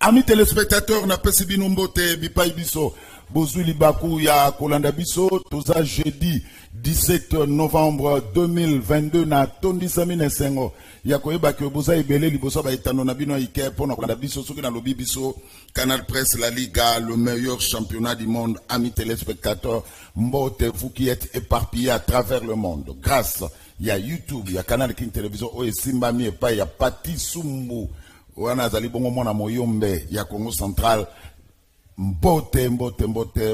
Amis téléspectateurs, na pesi bino mbote bipai biso. Bozui libaku ya kolanda biso. Toza jeudi 17 novembre 2022 na tondi samine sengo. Ya koyeba ke boza ibele liboso ba etano na bino ike pona kolanda biso soki na lobi biso. Canal Presse, la Liga, le meilleur championnat du monde. Amis téléspectateurs, mbote, vous qui êtes éparpillés à travers le monde. Grâce, il y a YouTube, il y a Canal King Télévision, il y a Pati Sumbu. Wana zali bongo mwana moyombe ya Congo Central. Mbote,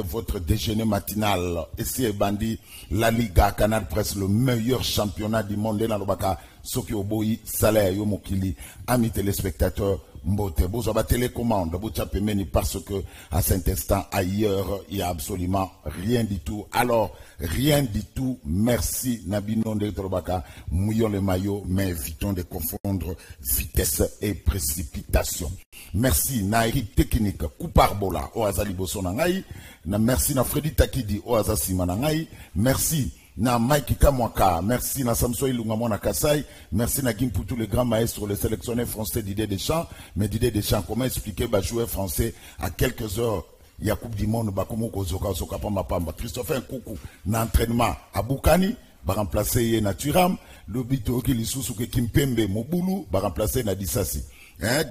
votre déjeuner matinal. Ici est Bandi, la Liga, Canal Presse, le meilleur championnat du monde. Dans le baka, Soki Oboyi, Saleh Yomokili, amis téléspectateurs, Mbote, Bozaba télécommande, Bouchapemeni, parce que à Saint-Instant, ailleurs, il n'y a absolument rien du tout. Alors, rien du tout. Merci, Nabino de Trobaka, mouillons le maillot, mais évitons de confondre vitesse et précipitation. Merci, na équipe technique, Kouparbola, Oazali Bosonangai. Merci, na Freddy Takidi, Oazasi Manangai. Merci. Na Mike Kamwaka, merci na Samso Ilungamona Kasai, merci na Gimpoutou, le grand maestro, le sélectionneur français Didier Deschamps. Mais Didier Deschamps, comment expliquer bah, joueur français à quelques heures, il y a Coupe du Monde, Bakoumoko Zoka, Zoka Pamba Pamba, Christopher Nkoukou, na entraînement à Boukani, va remplacer na Turam, le bito qui l'issoussou que Kimpembe Moboulou, va remplacer na Dissassi. Hein,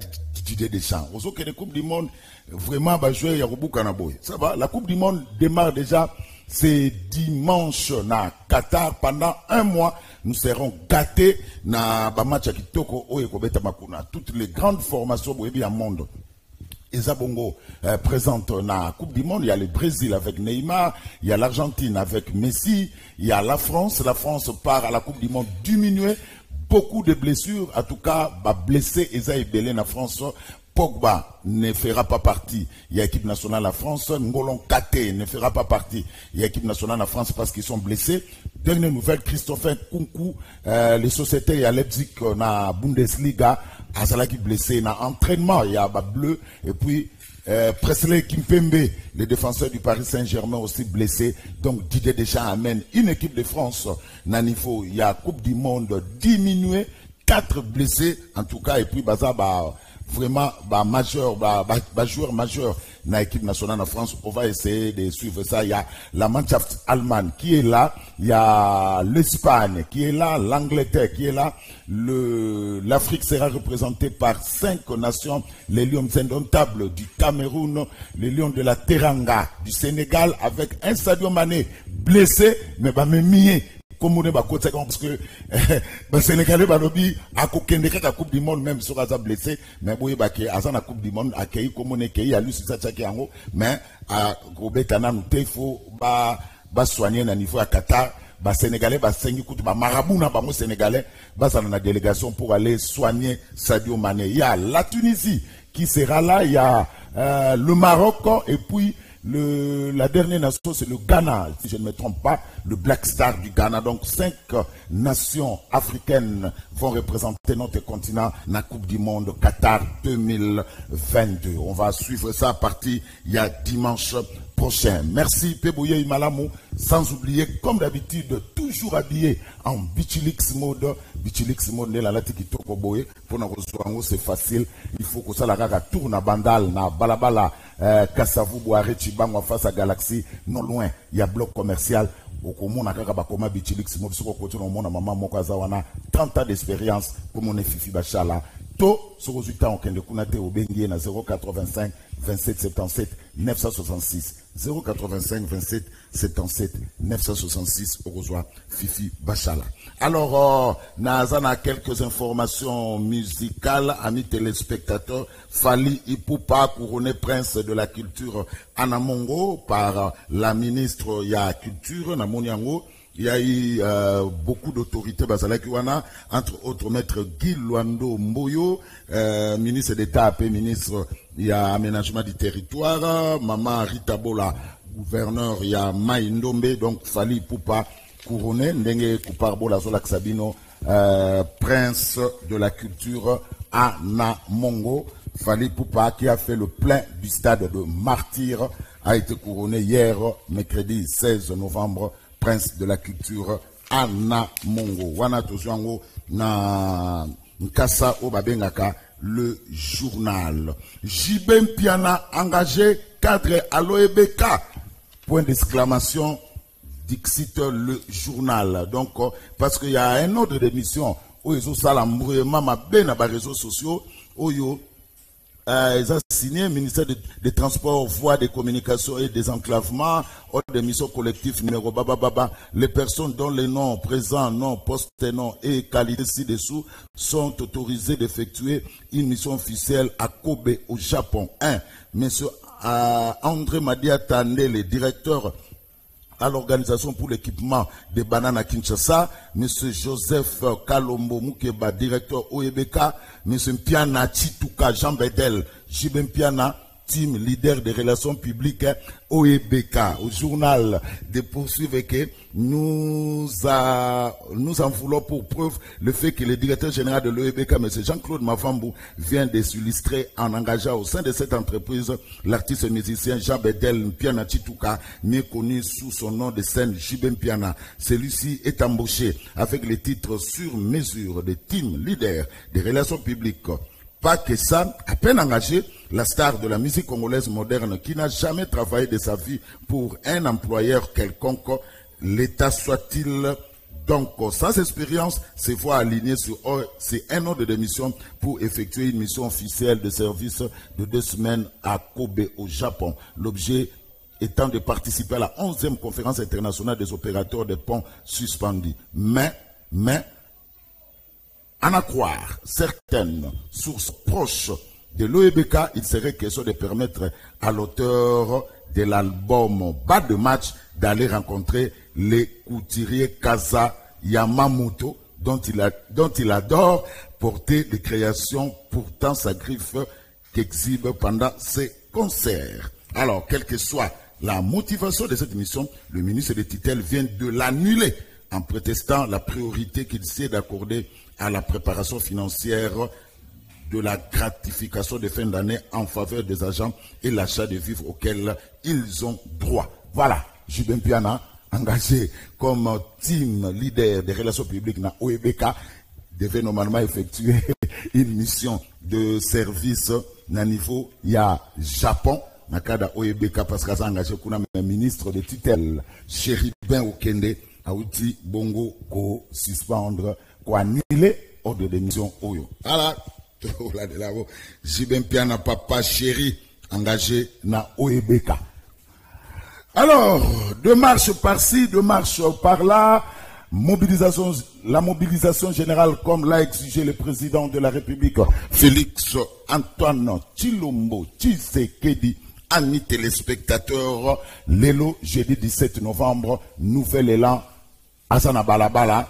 Didier Deschamps. Aux autres, les Coupes du Monde, vraiment, bah, jouer Yarobou Kanaboy. Ça va, la Coupe du Monde démarre déjà. C'est dimanche na Qatar. Pendant un mois, nous serons gâtés na Bamacha Kitoko Oyekobeta Makuna. Toutes les grandes formations au monde. Ezabongo présente na Coupe du Monde. Il y a le Brésil avec Neymar, il y a l'Argentine avec Messi, il y a la France. La France part à la Coupe du Monde diminuée. Beaucoup de blessures. En tout cas, blessé Ezaï Belé na France. Pogba ne fera pas partie. Il y a l'équipe nationale la France. Ngolon Kate ne fera pas partie. Il y a l'équipe nationale la France parce qu'ils sont blessés. Dernière nouvelle, Christopher Nkunku, les sociétés à Leipzig, na Bundesliga, Azalaki blessé, na entraînement, il y a bleu, et puis Presley Kimpembe, le défenseur du Paris Saint-Germain aussi blessé. Donc Didier Deschamps amène une équipe de France. Nanifo, il y a Coupe du Monde diminuée, 4 blessés en tout cas, et puis Baza, vraiment majeur, joueur majeur dans l'équipe nationale en France. On va essayer de suivre ça. Il y a la Mannschaft allemande qui est là, il y a l'Espagne qui est là, l'Angleterre qui est là, l'Afrique sera représentée par 5 nations, les Lions indomptables du Cameroun, les Lions de la Teranga du Sénégal, avec un Sadio Mané blessé, mais même comme on est parce que les Sénégalais balobi a kokende ka Coupe du Monde même sur Aza blessé mais boye ba ke Aza na Coupe du Monde accueilli comme on est qui a lu ça tchaki yango mais à Robetana nous te faut ba soigner na niveau à Qatar ba Sénégalais ba sengi kutu ba marabout na ba mo Sénégalais ba ça na délégation pour aller soigner Sadio Mané. Il y a la Tunisie qui sera là, il y a le Maroc et puis la dernière nation, c'est le Ghana, si je ne me trompe pas, le Black Star du Ghana. Donc 5 nations africaines vont représenter notre continent dans la Coupe du Monde Qatar 2022. On va suivre ça à partir, il y a dimanche prochain. Merci Peboye Imalamou, sans oublier, comme d'habitude, toujours habillé en Bichilix mode. Bichilix mode, la lati qui toko boye, pour nous recevoir, c'est facile. Il faut que ça la raga tourne à Bandal, na Balabala, Kassavou, Boare, Chibango, face à Galaxy, non loin, il y a bloc commercial. Au commun, à Kakabakoma, Bichilix mode, sur le côté, on a maman Mokazawana, 30 ans d'expérience, comme on est Fifi Bachala. To, ce résultat, on peut le connaître au Benguier, na 085 27 77 966. 085 27 77 966 au rejoint Fifi Bachala. Alors, Nazana quelques informations musicales, amis téléspectateurs. Fali Ipupa, couronné prince de la culture Anamongo par la ministre ya culture Namoniango. Il y a eu beaucoup d'autorités Bazalakiwana, entre autres maître Guy Luando Mboyo, ministre d'État, ministre il y a aménagement du territoire, Maman Rita Bola, gouverneur, il y a Maïndombe, donc Fali Poupa couronné, Ndenge Kuparbola Zolak Sabino, prince de la culture Anamongo. Fali Poupa qui a fait le plein du stade de Martyr a été couronné hier, mercredi 16 novembre, prince de la culture Anamongo. Wana tozuango na Nkasa Obabengaka le journal. Jibem Piana engagé cadre à l'OEBK. Point d'exclamation, dixit le journal. Donc, parce qu'il y a un ordre d'émission où ils ont salambouément ma bien à les réseaux sociaux, où ils ont signé ministère des Transports, Voies des Communications et des Enclavements, ordre d'émission collectif numéro bababa. Les personnes dont les noms présents, noms, postes, noms et qualités ci-dessous sont autorisées d'effectuer une mission officielle à Kobe au Japon. 1. Monsieur André Madiata, le directeur à l'Organisation pour l'équipement des bananes à Kinshasa, M. Joseph Kalombo Moukeba, directeur OEBK, M. Mpiana Chituka Jean Bedel, Jibem Piana, team leader des relations publiques OEBK. Au journal de poursuivre que nous en voulons pour preuve le fait que le directeur général de l'OEBK, M. Jean-Claude Mafambou, vient de s'illustrer en engageant au sein de cette entreprise l'artiste musicien Jean Bedel Mpiana Chituka, mieux connu sous son nom de scène Jibem Piana. Celui-ci est embauché avec le titre sur mesure de team leader des relations publiques. Pas que ça, à peine engagé, la star de la musique congolaise moderne qui n'a jamais travaillé de sa vie pour un employeur quelconque, l'État soit-il donc sans expérience, se voit aligné sur c'est un ordre de mission pour effectuer une mission officielle de service de 2 semaines à Kobe au Japon. L'objet étant de participer à la 11e conférence internationale des opérateurs de ponts suspendus. Mais, en à croire certaines sources proches de l'OEBK, il serait question de permettre à l'auteur de l'album Bas de match d'aller rencontrer les couturiers Kaza Yamamoto, dont il adore porter des créations, pourtant sa griffe qu'exhibe pendant ses concerts. Alors, quelle que soit la motivation de cette mission, le ministre de tutelle vient de l'annuler en prétextant la priorité qu'il sait d'accorder à la préparation financière de la gratification de fin d'année en faveur des agents et l'achat de vivres auxquels ils ont droit. Voilà, Jibem Piana, engagé comme team leader des relations publiques dans OEBK, devait normalement effectuer une mission de service à niveau Japon, dans le cas de OEBK, parce qu'il a engagé un ministre de tutelle, Chéribin Okende, a outil Bongo, ko suspendre, ko annuler ordre de mission Oyo. Voilà. Jibem Piana, papa chéri, engagé dans OEBK. Alors, de marche par-ci, de marche par-là, la mobilisation générale, comme l'a exigé le président de la République, Félix Antoine Tshilombo Tshisekedi, amis téléspectateurs, l'élo, jeudi 17 novembre, nouvel élan, Asana Balabala,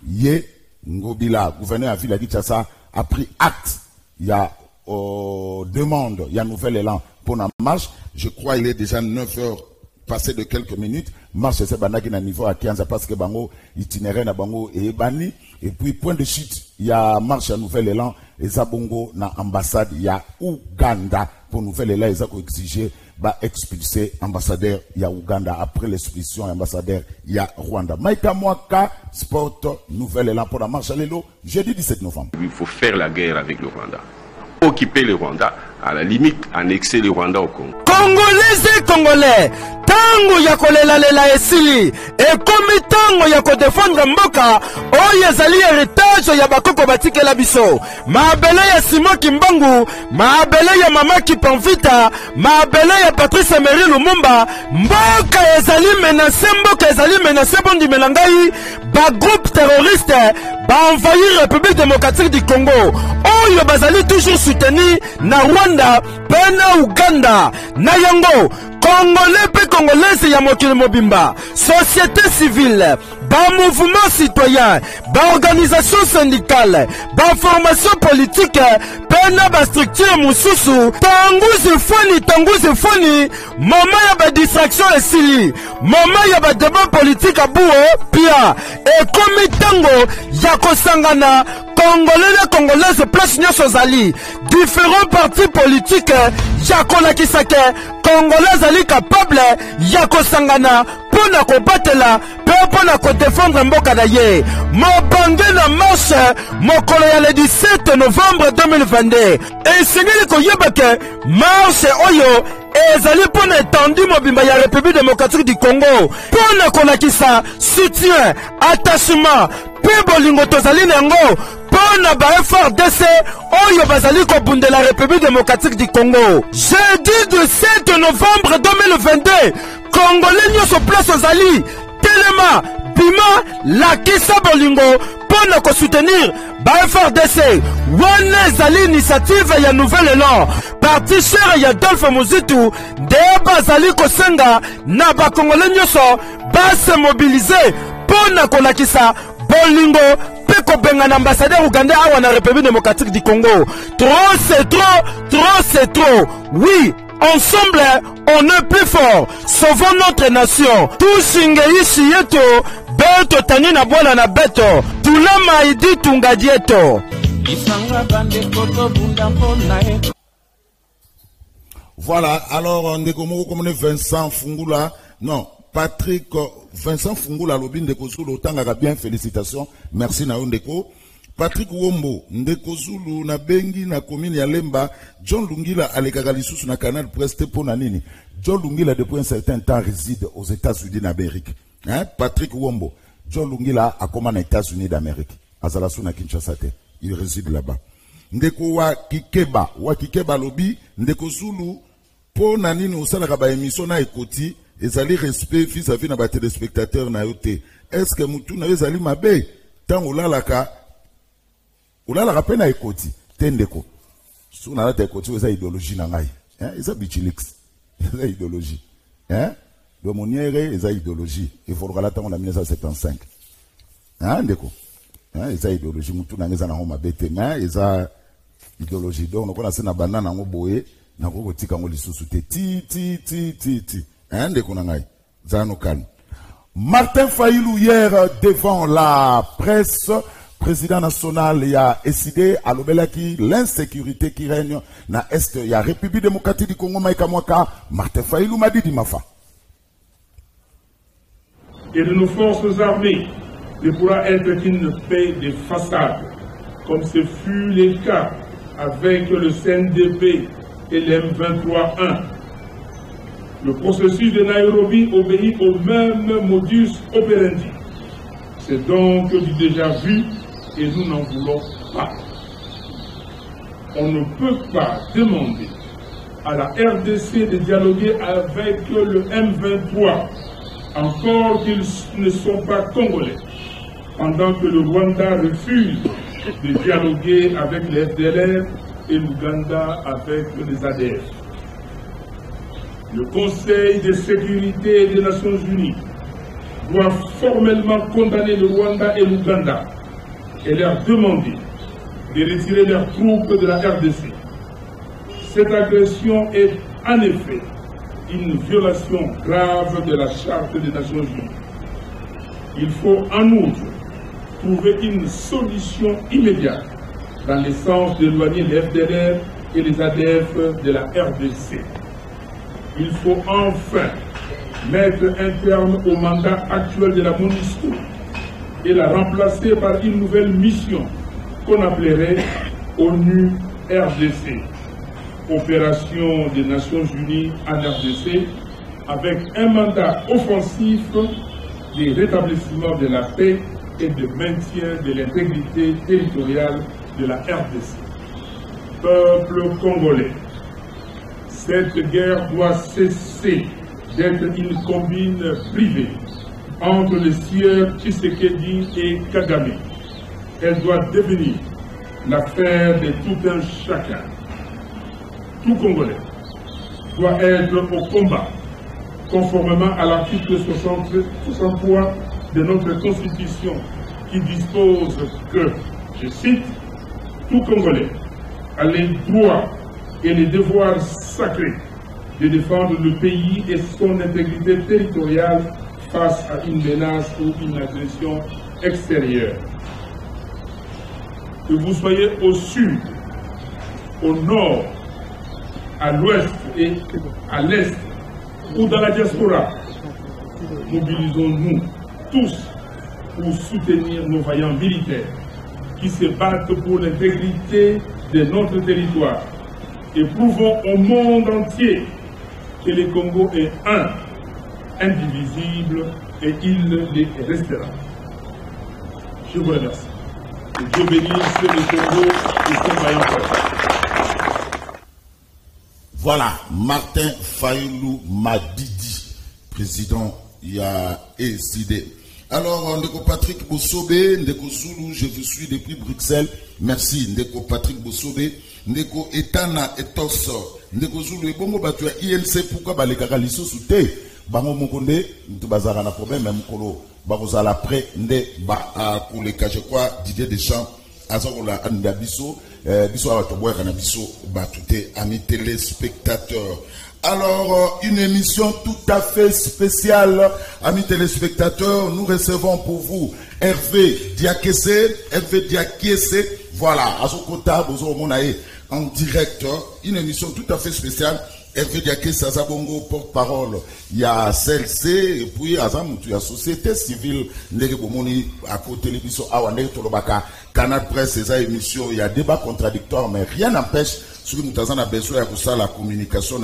Ye Ngobila, gouverneur à Ville Kinshasa, a pris acte. Il y a demande, il y a nouvel élan pour la marche. Je crois qu'il est déjà 9 heures passé de quelques minutes. Marche c'est bandaki na niveau à 15 parce que bango itinéraire na bango et bani. Et puis point de chute, il y a marche à nouvel élan et Zabongo na ambassade, il y a Ouganda pour nouvel élan, ils ont exigé va expulser ambassadeur il y a Ouganda après l'expulsion ambassadeur il y a Rwanda. Maïka Mwaka Sport nouvel élan pour la marche à l'élo jeudi 17 novembre. Il faut faire la guerre avec le Rwanda. Occuper le Rwanda, à la limite annexer le Rwanda au Congo. Congolais et Congolais, tango ya kolela esili et comme tango ya ko défendre mboka oyo ezali héritage ya bakoko batikela biso maabele ya Simon Kimbangu, maabele ya Mama Kipanvita, maabele ya Patrice Emery Lumumba, mboka ezali menacé bondi melangai ba groupe terroriste ba envahir République démocratique du Congo oyo bazali toujours soutenu na Rwanda pena Uganda na yango Congolais pe Congolaise ya mokili mobimba, société civile, ba mouvement citoyen, ba organisation syndicale, ba formation politique, pena ba structure mususu, tanguzi foni, mama ya ba distraction esili, mama ya ba débat politique abuo, pia, et komi tango, ya kosangana, Congolais et Congolaises place nyonso zali, différents partis politiques, ya kolakisake, Congolais zali capable, ya kosangana, mpona kobatela mpe mpona kodefendre mboka na ye. Mobange na marche mokolo ya le 17 novembre 2022 esengeli koyeba ke marche oyo ezali mpona etendi mobimba ya République démocratique du Congo mpona kolakisa soutien, attachement mpe bolingo tozali nango mpona ba FARDC oyo bazali kobundela République démocratique du Congo. Jeudi 17 novembre 2022 Congolais nyonso place ozali telema bima lakisa bolingo mpona kosoutenir ba FARDC. Wana ezali initiative ya Nouvel Élan parti cher ya Adolphe Muzitu nde bazali kosenga na bakongolais nyonso base mobilize mpona kolakisa bolingo mpe kobenga ambassadeur ougandais awa na République démocratique du Congo. Trop c'est trop, trop c'est trop. Oui, ensemble on est plus fort. Sauvons notre nation. Tusinge ishi yetu beto tani na bwana na beto tulama idi tungadieto. Voilà, alors ndeko moko comme Vincent Fungula, non, Patrick Vincent Fungula lobi ndeko Zulu otangaka bien, félicitations, merci na ndeko. Patrick Wombo ndeko Zulu na bengi na commune ya Lemba, John Lungila alekaka lisusu na Canal Presse pona nini. John Lungila depuis un certain temps réside aux États-Unis d'Amérique. Hein? Patrick Wombo, John Lungila a comment aux États-Unis d'Amérique. Azalasu na Kinshasa te, il réside là-bas. Ndeko wa Kikeba lobi ndeko Zulu po na nini osalaka ba émission na ekoti ezali respect vis-à-vis na ba téléspectateurs na yote. Est-ce que mutu na ezali mabe tant olalaka pe na ekoti tendeko sou na la ekoti eza idéologie na ngai, hein, eza bichilix eza idéologie, hein, do moniere eza idéologie il faudra la tango na 1975, hein ndeko, hein, eza idéologie mutu na ngeza na ho mabe te, hein, eza idéologie. Donc on a na banana ngo boye na ko tika ngo lisusu te ti hein ndeko na ngai zano calme. Martin Fayulu hier devant la presse, président national ya SID alobelaki l'insécurité qui règne na est ya République démocratique du Congo maika mwaka. Martin Fayulu madidi mafa et de nos forces armées ne pourra être qu'une paix de façade comme ce fut le cas avec le CNDP et l'M23-1. Le processus de Nairobi obéit au même modus operandi. C'est donc du déjà vu et nous n'en voulons pas. On ne peut pas demander à la RDC de dialoguer avec le M23, encore qu'ils ne sont pas congolais, pendant que le Rwanda refuse de dialoguer avec les FDLR et l'Ouganda avec les ADF. Le Conseil de sécurité des Nations Unies doit formellement condamner le Rwanda et l'Ouganda et leur demander de retirer leurs troupes de la RDC. Cette agression est en effet une violation grave de la Charte des Nations Unies. Il faut en outre trouver une solution immédiate dans le sens d'éloigner les FDLR et les ADF de la RDC. Il faut enfin mettre un terme au mandat actuel de la MONUSCO et la remplacer par une nouvelle mission qu'on appellerait ONU RDC, Opération des Nations Unies en RDC, avec un mandat offensif de rétablissement de la paix et de maintien de l'intégrité territoriale de la RDC. Peuple congolais, cette guerre doit cesser d'être une combine privée entre le sieur Tshisekedi et Kagame. Elle doit devenir l'affaire de tout un chacun. Tout Congolais doit être au combat, conformément à l'article 63 de notre Constitution, qui dispose que, je cite, tout Congolais a les droits et les devoirs sacrés de défendre le pays et son intégrité territoriale face à une menace ou une agression extérieure. Que vous soyez au sud, au nord, à l'ouest et à l'est, ou dans la diaspora, mobilisons-nous tous pour soutenir nos vaillants militaires qui se battent pour l'intégrité de notre territoire et prouvons au monde entier que le Congo est un, indivisible et il le restera. Je vous remercie. Que Dieu bénisse le Congo et son vaillant peuple. Voilà, Martin Fayulu Madidi, président IAECD. Alors, Ndeko Patrick Bosobe, Ndeko Zulu, je vous suis depuis Bruxelles. Merci, Ndeko Patrick Bosobe. Ndeko Etana Etos, Ndeko Zulu, Bongo Batua INC, pourquoi Balekaka Lisso Souté, Bango Mokonde, Ntubazara na problème, même Kolo, Barozala près, Nde, Koleka, je crois, Didier Deschamps, Azarola Andabiso, Biso Awatoboy Kanabiso, Batouté, amis téléspectateurs. Alors, une émission tout à fait spéciale, amis téléspectateurs, nous recevons pour vous Hervé Diakese, voilà, à son côté, en direct, une émission tout à fait spéciale. Hervé Diakese, Azabongo, porte-parole, il y a CLC, et puis il y a Société Civile, à côté de l'émission, Canal Presse, ces émissions, il y a débat contradictoire, mais rien n'empêche, si nous avons besoin de la communication,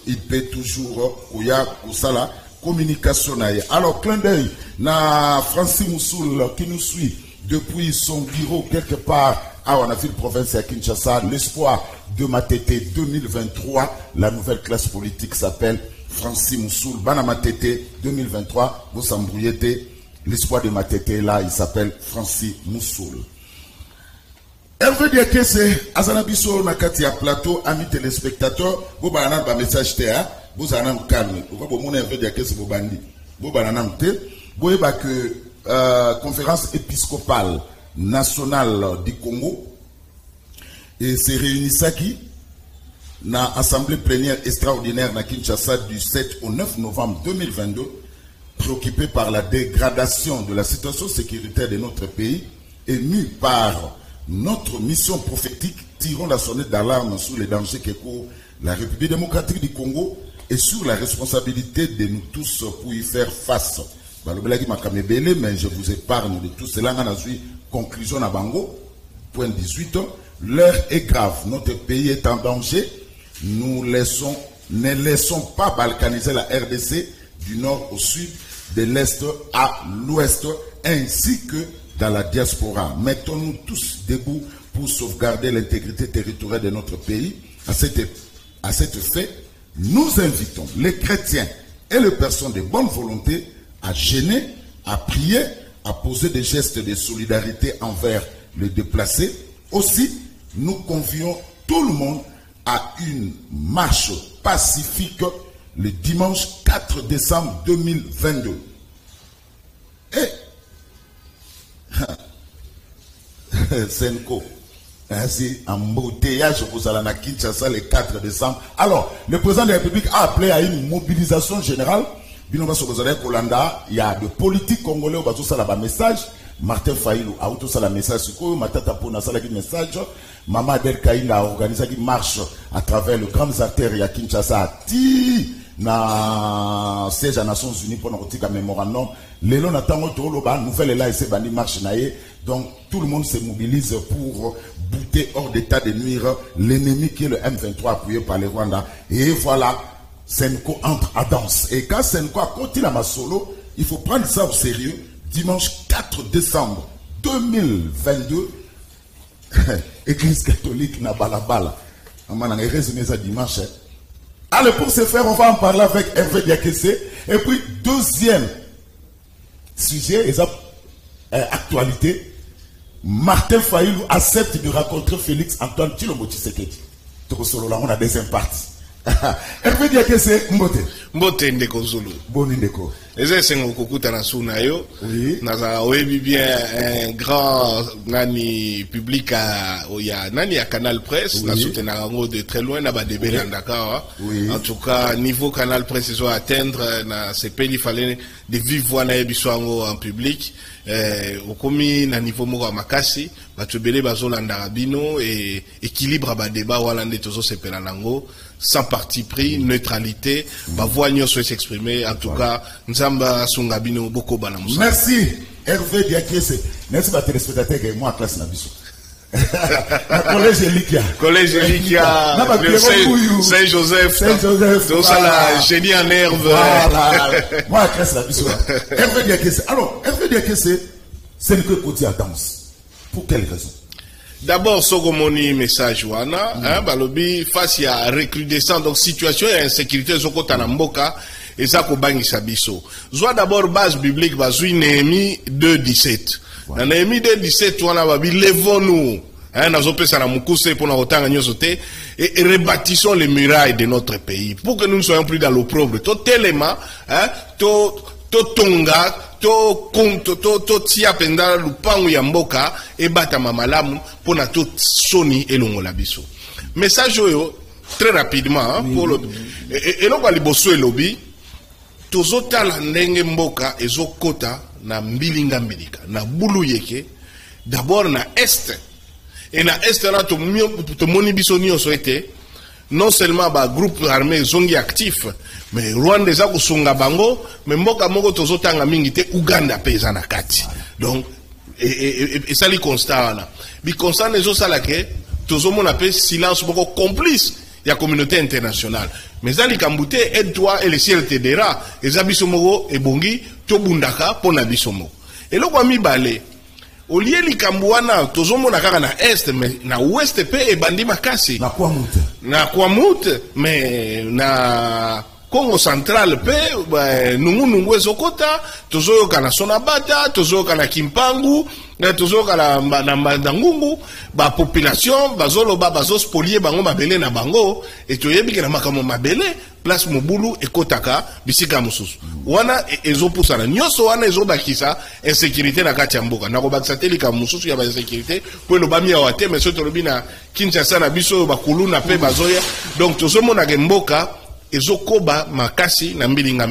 il peut toujours, il y a la communication. Alors, clin d'œil, na Francis Moussoul, qui nous suit depuis son bureau, quelque part, à Wanafil, province à Kinshasa, l'espoir de Matete 2023, la nouvelle classe politique s'appelle Francis Moussoul. Bana Matete 2023, vous s'embrouillez, l'espoir de Matete là, il s'appelle Francis Moussoul. Hervé Diakese, Azanabiso Nakati à plateau, amis téléspectateurs, vous banana ba message théa, vous en avez calme. Vous voyez, mon Hervé Diakese, vous bandi. Vous banana mte, vous voyez que conférence épiscopale nationale du Congo, et c'est réuni ça qui, na assemblée plénière extraordinaire na Kinshasa du 7 au 9 novembre 2022, préoccupé par la dégradation de la situation sécuritaire de notre pays, ému par notre mission prophétique, tirons la sonnette d'alarme sur les dangers que court la République démocratique du Congo et sur la responsabilité de nous tous pour y faire face. Mais je vous épargne de tout cela. Conclusion à Bango, point 18. L'heure est grave. Notre pays est en danger. Nous ne laissons pas balkaniser la RDC du nord au sud, de l'est à l'ouest, ainsi que dans la diaspora. Mettons-nous tous debout pour sauvegarder l'intégrité territoriale de notre pays. À cet effet, nous invitons les chrétiens et les personnes de bonne volonté à jeûner, à prier, à poser des gestes de solidarité envers les déplacés. Aussi, nous convions tout le monde à une marche pacifique le dimanche 4 décembre 2022. Senko, ainsi embouteillage aux Alana Kinshasa le 4 décembre. Alors, le président de la République a appelé à une mobilisation générale. Il y a des politiques congolais qui ont un message. Martin Fayulu a aussi un message. Matata Pona a un message. Maman Adel Kaïla a organisé une marche à travers les grandes artères à Kinshasa. Na siège des Nations Unies pour notre mémorandum. Les lois n'attendent pas nouvelle là et c'est bandi marche naïe. Donc tout le monde se mobilise pour bouter hors d'état de nuire l'ennemi qui est le M23 appuyé par les Rwandais. Et voilà, Senko entre à danse. Et quand Senko a continué à ma solo, il faut prendre ça au sérieux. Dimanche 4 décembre 2022, Église catholique na balabala. On a résumé ça dimanche. Allez, pour ce faire, on va en parler avec Hervé Diakese. Et puis, deuxième sujet, actualité, Martin Fayulu accepte de rencontrer Félix Antoine Tshilombo Tshisekedi. On a deuxième partie. Hervé Diakese, Mbote. Mbote ndeko Zulu. Boni ndeko. Eze sengo kukuta na suna yo. Oui. Naza oyebi bien un grand nani public ya nani ya Canal Presse. Oui. Na soutenir rango de très loin na ba débé na Dakar. Oui. En tout cas, niveau Canal Presse ils ont atteindre na ce pays il fallait de vivre voix na yebiso en public. Okomi na niveau moko makasi batubele bazolanda bino et équilibre ba débat wala nde tozo sepela nango sans parti pris, neutralité, voix nyonso s'exprimer. En tout cas, Nzamba Sungabino Boko Banamusa. Merci, Hervé Diakese. Merci, ma téléspectateur, que moi, classe Nabiso. Collège Elikia. Collège Elikia. Saint-Joseph. Saint-Joseph. Tout ça, la génie en herbe. Voilà. Moi, classe Nabiso. Hervé Diakese. Alors, Hervé Diakese, c'est le que à danse. Pour quelle raison? D'abord, ce que mon message, balobi, face à recrudescence, donc situation et insécurité, ce que tu mboka, et ça, ko bangi sabiso. Soit d'abord, base biblique, bazui Néhémie 2:17. Dans Néhémie 2:17, on a babi, levons-nous, nazopesa na mukuse pour na otanga nyosote, et rebâtissons les murailles de notre pays, pour que nous ne soyons plus dans l'opprobre. To telema, to tonga, to tia penda lupangu ya mboka e bata mamalamu pona to soni elongola biso. Message yo très rapidement pour le et non bali bosso elobi tozota la ndenge mboka ezokota na mbilinga mbilika na bulu yeke d'abord na est et na est na to moni biso nyonso ete non seulement ba groupe armé zongi actif mais Rwanda za kusunga bango mais mboka moko tozotanga mingi te Uganda pesa na kati donc et ça li constat là bi constat nezo sala ke tozomona pe silence moko complice ya communauté internationale mais ça li kambute aide-toi et le ciel t'aidera et za biso moko ebongi to bundaka pona biso moko et loko mibale au lieu likambouana tozomona kaka na est mais na ouest pe e bandi makasi na Kwamut mais na Congo central pe nungu ezokota tozoyoka na Sonabata tozoyoka na Kimpangu tozoyoka na Ngungu ba population bazoloba bazospolier bango mabele na bango et toyebi na makambo mabele place mobulu ekotaka bisika mususu wana ezopusa na nyoso wana ezobakisa insécurité na kati ya mboka na kobakisa telika mususu ya ba insécurité po lobami ya wate mais soto lobina Kinshasa na biso bakuluna pe bazoya donc tozomona ke mboka ezokoba makasi na mbilinga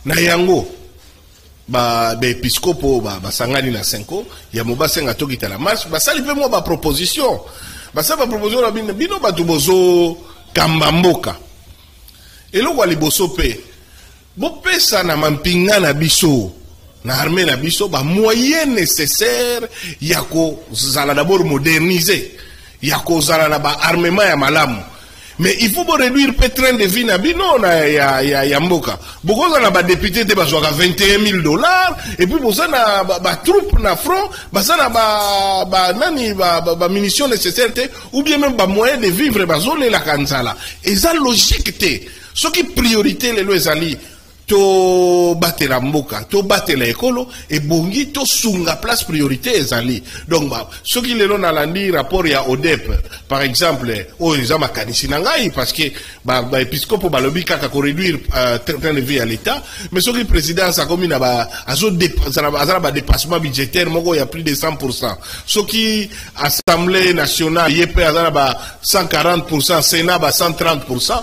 na yango ba episkopo basangani na 5 ya mobasenga tokita la marche basali pe mo ba proposition basaba proposition na bino batu bozo kamba mboka eloko liboso pe bopesa na mampinga na biso na armée na biso ba moyens nécessaires ya ko zala d'abord moderniser ya ko zala na ba armement ya malamu. Mais il faut réduire le train de vie na bino na ya mboka. Beaucoup na ba député te bazwaka $21,000 et puis boza na ba troupe na front, baza na ba munitions nécessaires ou bien même ba moyens de vivre bazole la kanzala. Et ça logique te. Ce qui priorité les loisali to batela mboka, to batela ekolo et bongi to sunga place priorité ezali. Donc ce qui les l'on a landi rapport ya ODEP par exemple o ezama kanisi nangai parce que épiscopo balobi kaka ko réduire train de vie à l'état mais ce qui président sa commune ba azo ba dépassement budgétaire moko ya plus de 100%. Ce qui assemblée nationale yep azana ba 140%, Sénat ba 130%.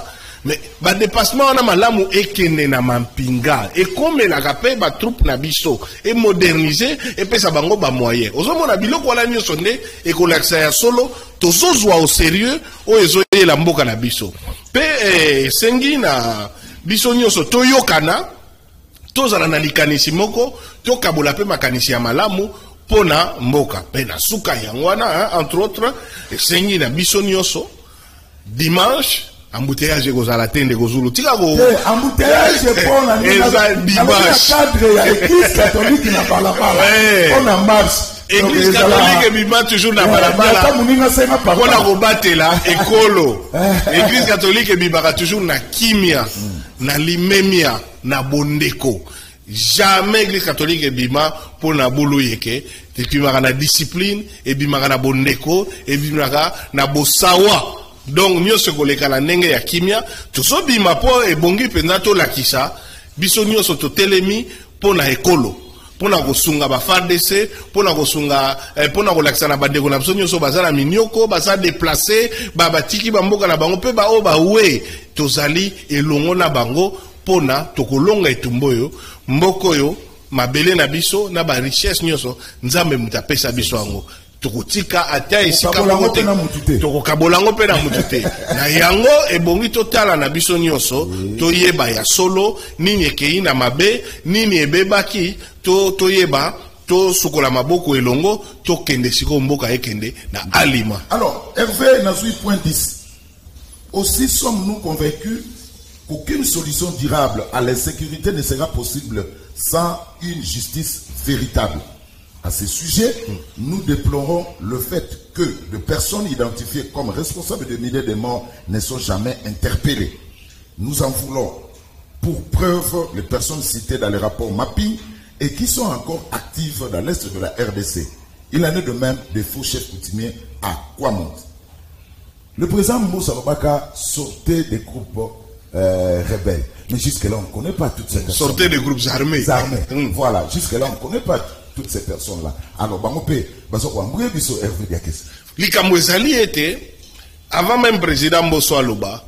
Mais ba dépassement na malamu ekene na mampinga et comme la rapé ba troupe na biso et moderniser et pesa bango ba moyen ozomona biloko wala nyo sonde et ko laksa ya solo tozozwa au sérieux o ezoye la mboka na biso pe sengi na biso nyoso toyokana tozala na likanisi moko tokabola pe makanisi ya malamu pona mboka pe na suka yangwana entre autres sengi na biso nyoso dimanche embouteillage kozala tende kozulu tika ko embouteillage pona dimanche cadre ya église catholique na balabala on en marche église catholique bima toujours na balabala on a rebatté là ekolo église catholique bima toujours na kimia na limemia na bondeko jamais église catholique bima pour na bolo yeke bimaka na discipline et bimaka na bondeko et bimaka na bosawa. Donc nyonso koleka la ndenge ya kimia tozo bima po ebongi penza to lakisa biso nyonso to telemi pona ekolo pona kosunga ba FARDC pona kosunga pona kolakisa na bandeko na biso nyonso bazala minyoko baza déplacer batiki bamboka na bango pe ba o ba we tozali elongo na bango pona tokolonga etumboyo mboko yo mabele na biso na ba richesse nyonso nzambe mutapesa biso ango tokotika ata esika Tokokabolango te pe na mutu te. tokokabolango pe na mutu te na yango ebongi totala na biso nyonso toyeba ya solo nini ekei na mabe nini ebebaki toyeba to sukola maboko elongo to kende siko mboka ekende na alima. Alors, Hervé Nazoui point 10. Aussi sommes-nous convaincus qu'aucune solution durable à l'insécurité ne sera possible sans une justice véritable. À ce sujet, nous déplorons le fait que de personnes identifiées comme responsables de milliers de morts ne sont jamais interpellées. Nous en voulons pour preuve les personnes citées dans le rapport mapping et qui sont encore actives dans l'est de la RDC. Il en est de même des faux chefs coutumiers à Kwamont. Le président Moussa Babaka sortait des groupes rebelles. Mais jusque-là, on ne connaît pas toutes ces personnes. Sortez des groupes armés. Voilà, jusque-là, on ne connaît pas toutes ces personnes-là. Alors, Likambo ezali ete, avant même président Mbosso Aloba,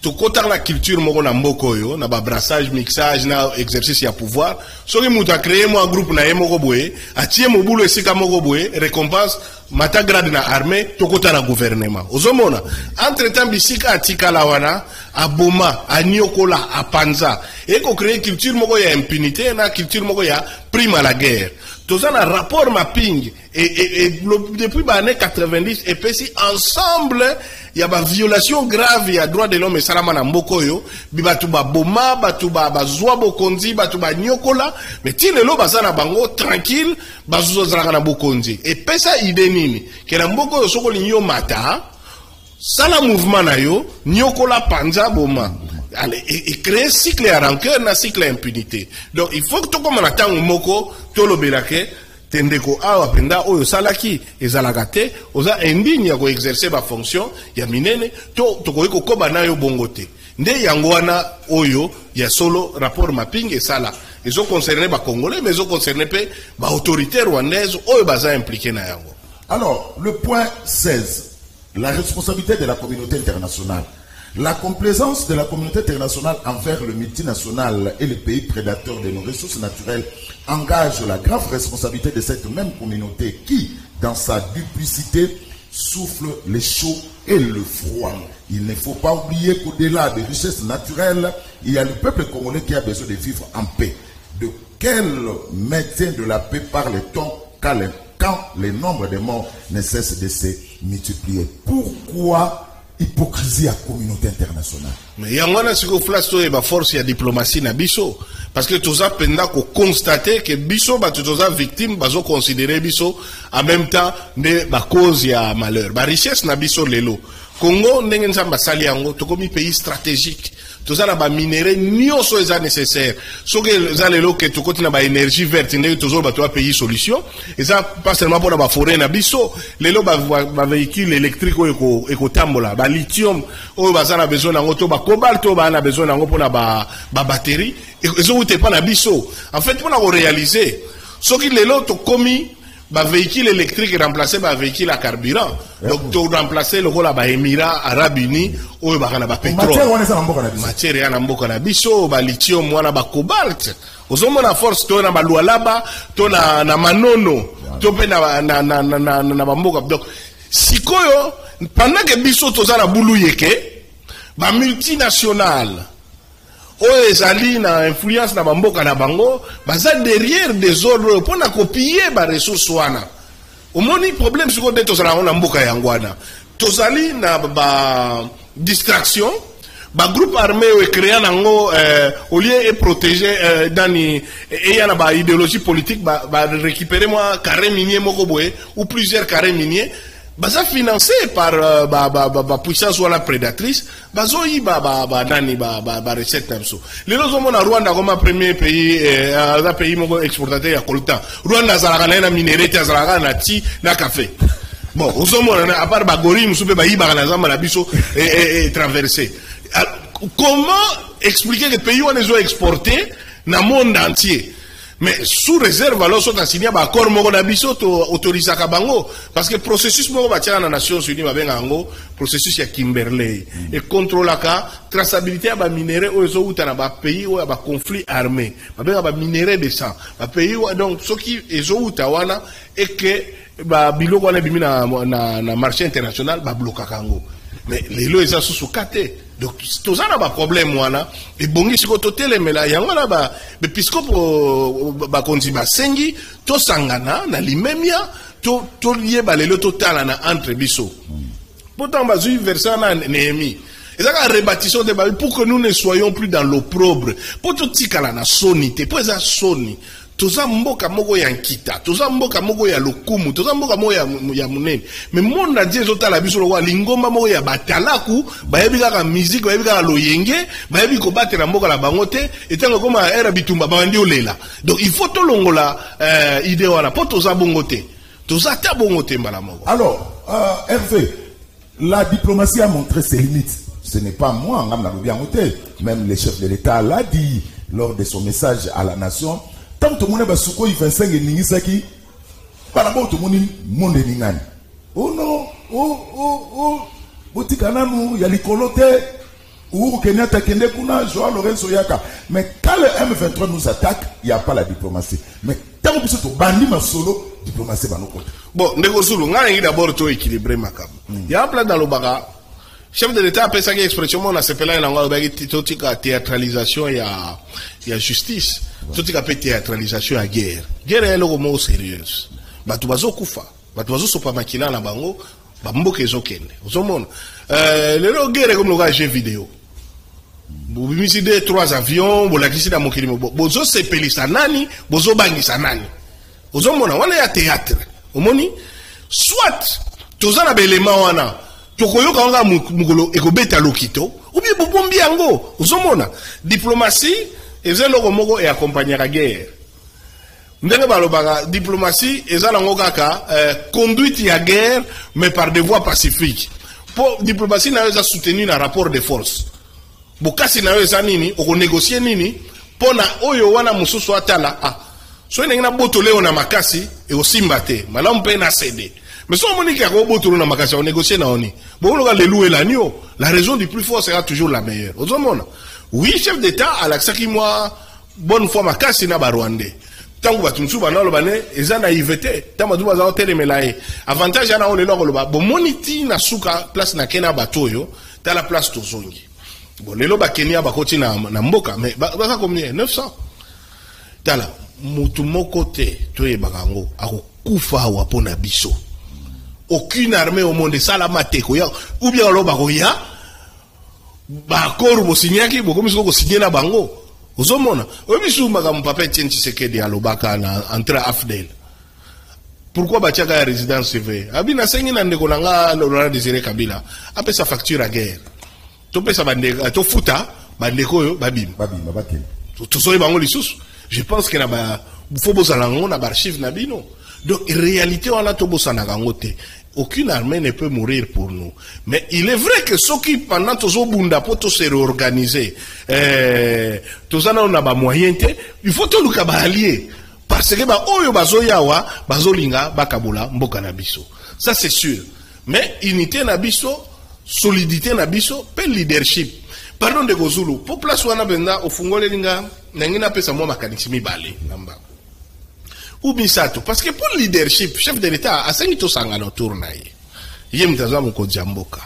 to kota la culture moko na mboko yo, na ba brassage, mixage, na exercice ya pouvoir, soki mutu a créé mo un groupe na ye moko boye, atie mobulu esika moko boye, récompense, mata grade na armée, to kota na gouvernement. Ozomona, entre-temps bisika atika la wana, a boma, a nyokola, a panza, et ko créé culture moko ya impunité, na culture moko ya prime à la guerre. Tout ça, un rapport mapping, et depuis les années 90, et puis si ensemble, il y a des violations graves, il y a droit de l'homme et salama na mbokoyo, batuba boma, batuba zwa bokonzi, batuba nyokola, mais ti lelo bazana bango tranquille, bazuzo zraka na bokonzi. Et puis ça idée nini, que na mbokoyo soko linyo mata, sala mouvement na yo, nyokola panza boma. Allez, et créer cycle à rancœur, un cycle à impunité. Donc, il faut que tout comme on attend un moko, tout le belake, tendeko awa penda, oyo salaki, ezalagate, oza indigne ya ko exercer ba fonction, ya minene, to koiko koba na yo bongote. Nde yangwana oyo, ya solo rapport mapping et sala. Ils ont concerné ba Congolais, mais ils ont concerné ba autorité rwandaise, oyo baza impliqué na yango. Alors, le point 16, la responsabilité de la communauté internationale. La complaisance de la communauté internationale envers le multinational et les pays prédateurs de nos ressources naturelles engage la grave responsabilité de cette même communauté qui, dans sa duplicité, souffle le chaud et le froid. Il ne faut pas oublier qu'au-delà des richesses naturelles, il y a le peuple congolais qui a besoin de vivre en paix. De quel maintien de la paix parle-t-on quand le nombre de morts ne cesse de se multiplier? Pourquoi hypocrisie à la communauté internationale? Mais il y a un flash et la force de diplomatie na biso. Parce que tout ça, pendant qu'on constate que biso, tout ça, victime, bazo considérer biso, en même temps, de la cause ya malheur. La richesse na biso lelo. Congo, n'engen sa basali yango, to comme pays stratégique. Tout ça, na minerai, nyoso eza nécessaire. So que za lelo que to côté na ba énergie verte, n'engen toujours ba to pays solution. Et ça, pas seulement pour la forêt na biso, lelo ba véhicule électrique eko tambola, ba lithium, o ba na besoin na ngoto ba cobalt, o ba na besoin na ngoto na ba batterie. Et ça, ou te pas na biso. En fait, pour na réaliser, so que lelo to komi, ba véhicule électrique remplacé par véhicule à carburant. Donc, tu remplacer le rôle à Émirats Arabes Unis ou ba pétrole. Matière ya mboka na biso, ba lithium wana ba cobalt. Ozomo na force to na ba lualaba, to na manono, to pe na mboka. Donc, sikoyo pendant que biso to za na bulu yeke, ba multinationale oyo ezali na influence na bamboka na bango baza derrière des ordres pour na copier ba ressources wana. Omoni problème siko de tozala na mboka yangwana. Tozali na ba distraction, ba groupe armé o créé nango au lieu et protéger dani et y a ba idéologie politique ba récupérer moi carré minier moko boye ou plusieurs carrés miniers. Baza financé par puissance ou la prédatrice, bazoyi nani recette namso. Les autres hommes na Rwanda comme premier pays, un pays exportateur ya coltan. Rwanda zalaka na minerai, zalaka na ti na café. Bon, aux hommes à part bagori, musupe ba yiba na zamba na biso et traversé. Comment expliquer que les pays où ils ont exporté na monde entier? Mais sous réserve, alors, sont assignés à l'accord Mogonabiso autorisé à Bango. Parce que le processus Mogobatia dans les Nations Unies, le processus de Kimberley. Et contrôle la traçabilité à minerais où ils ont un pays où il y a un conflit armé. Il y a un minerai de sang. Un pays où, donc, ceux qui ont Utawana et que, bilo wana bimi na marché international, bloqué Kango. Mais les lois, ils sont sous-catés. Donc, tout ça, il y a un problème. Et bon, si vous avez mais là, il y a un puisque sengi, to sangana, na limemia, to lié le total entre biso. Pourtant, on va verser na Néhémie. Et ça, la rebâtissement de Babel pour que nous ne soyons plus dans l'opprobre. Pour tout tika na sonité, pour ça soni. Toza mboka moko ya nkita, toza mboka moko ya lokumu, toza mboka moko ya munene. Mais mon a dit zota la biso lo wa lingomba moko ya batalaku, bayebi kaka musique, bayebi kaka loyenge, bayebi ko batela mboka la bangote, etango koma era bitumba bandi olela. Donc il faut to longola idée wala po toza bongote. Toza ta bongote mbala moko. Alors, Hervé, la diplomatie a montré ses limites. Ce n'est pas moi, même le chef de l'État l'a dit lors de son message à la nation. Tant que tout le monde a souko il 25 et ningisaki, par rapport tout le monde est ningani. Oh non, botikana nous, il y a l'icolote, ou Kenyatta Kende Kuna, Joao Lorenzo Yaka. Mais quand le M23 nous attaque, il n'y a pas la diplomatie. Mais tant que tout bandi ma solo, diplomatie va nous compter. Bon, Negosulu, on a d'abord tout équilibré macab. Il y a un plan dans le baga. Chef de l'État a fait ça expression, on a s'appelé en anglais, théâtralisation et à justice. Tout ce qui a fait théâtralisation à guerre. Guerre est le mot sérieuse. Batu bazo kufa. Batu bazo sopa makina na bango. Bambo kezo kende. Ozomona. Le guerre est comme le jeu vidéo. Vous misez 3 avions, vous la glissez dans mon kilimo. Bozo sepeli sanani, bozo bangi sanani. Ozomona, wana ya théâtre. Omoni? Soit, tozana belema wana. Tokoyo kanga mugolo ekobeta lokito. Ou bien bobombi yango. Ozomona. Diplomatie, et c'est le mot et accompagner la guerre. Ndenge balobaka diplomatie et ça kaka conduite à guerre mais par des voies pacifiques. Pour diplomatie na eu soutenu un rapport de force. Bokasi na eu nini o négocier nini pona oyo wana mususu atala so ndenge na botole ona makasi et aussi mbate malamu pe na céder. Mais si on dit qu'il y a un botolo na makasi on négocier na oni. Bon le le louer l'agneau, la raison du plus fort sera toujours la meilleure. Ozomona. Oui, chef d'État, à la qui moi, bonne fois ma casse na Rwandais. Tant que tu m'souba na lobane, eza naïveté. Tant que tu vas télé melaye. Avantage na on le loba. Bon moniti na suka place na Kenya batoyo, t'as la place tozongi. Bon le loba Kenya bakoti na mboka, mais ça combien 900. T'as là mutu moko te toye bakango ako kufa wa pona biso. Aucune armée au monde salama te ko ya ou bien loba ko ya bakoro bosinyaki bokomi soko signer na bango ozomona obisumba ka mpapa Etienne Tshisekedi alobaka na entre Afdel pourquoi batiaka ya résidence CV abina sengi na ndeko nanga Laurent Désiré Kabila apesa facture à guerre to pesa bande to futa bandeko yo babim babake to soyi bango lisusu je pense que na ba faut bosala ngo na archive na bino donc réalité on a to bosana kango te. Aucune armée ne peut mourir pour nous. Mais il est vrai que ceux qui, pendant tous les bunda, pour se réorganiser, tous on a des moyens, il faut tout le allier. Parce que, oyo bazo yawa, bazo linga, bakabola, mboka nabiso. Ça c'est sûr. Mais, unité nabiso, solidité nabiso, pe leadership. Pardon de Gozulu, pour place wana benda, au fungole linga, nangina pesa moi makanisimi bale, namba. Ou bisato parce que pour le leadership chef de l'État a sengito sangano tournaye yem tazamu ko jamboka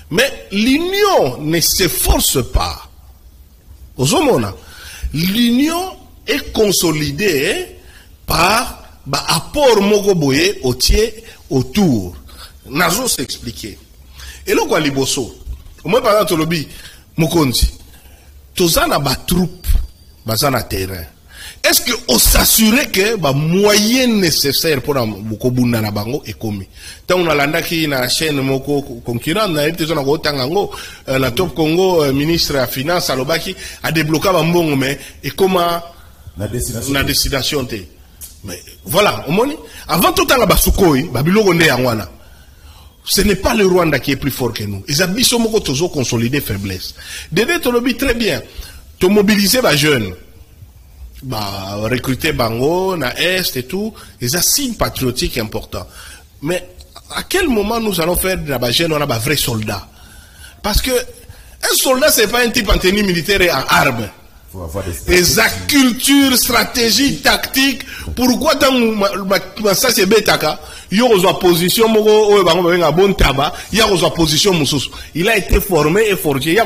mais l'union ne s'efforce pas ozomona l'union est consolidée par apport moko boye otie autour nazo s'expliquer et lo kwa liboso moi par exemple lobi mokonzi tozana ba troupe bazana terrain. Est-ce que on s'assurait que les moyens nécessaires pour Mokobunda na bango est commis? Tant on a l'andaki na chaîne moko concurrent na été zona ko tangango la Top Congo ministre à finance alobaki a débloqué bambongo mais et comment na destination té. Mais voilà, au moni avant tout la basukoi babiloko nde yangwana. Ce n'est pas le Rwanda qui est plus fort que nous. Ils habitent moko tozo consolider faiblesse. Dede tolobi très bien. To mobiliser ba jeunes. recruter Bango, na Est et tout, les signes patriotiques importants. Mais à quel moment nous allons faire de la jeune, on a un vrai soldat? Parce que un soldat, c'est pas un type en tenue militaire et en armes. Les culture, stratégie, tactique. Pourquoi dans ça c'est Betaka? Il y a position, bon tabac, il y a position, il a été formé et forgé. Il y a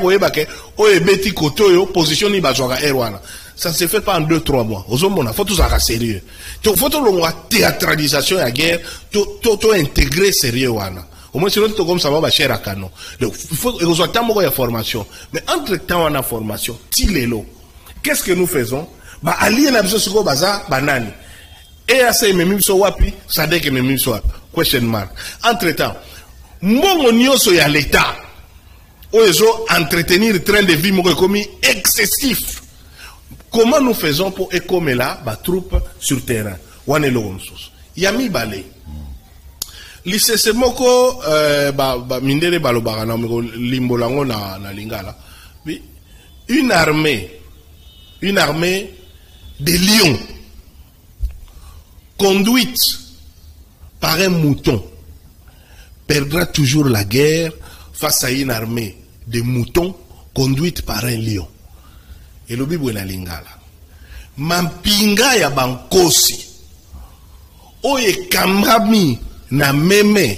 position, ça ne se fait pas en 2-3 mois. Il faut tout ça sérieux. Il faut tout la théâtralisation de la guerre, tout intégrer sérieux. Au moins, sinon, comme ça va cher à canon. Donc, il faut que nous ayons formation. Mais entre-temps, on a formation. Tilelo. Qu'est-ce que nous faisons? Ali na biso siko baza banani. Et asa memim so wapi, sadek memim so wapi. Question mark. Entre-temps, mbongo nyonso ya l'État. Oyezo entretenir train de vie moko komi excessif. Comment nous faisons pour écomer ba troupes sur terrain? Wane lo msos. Yami balé. Lisese moko mindere balobara na limbolango na lingala. Une armée de lions conduite par un mouton perdra toujours la guerre face à une armée de moutons conduite par un lion. Et le Bible est lingala. Mampinga ya bankosi oye kamrami na meme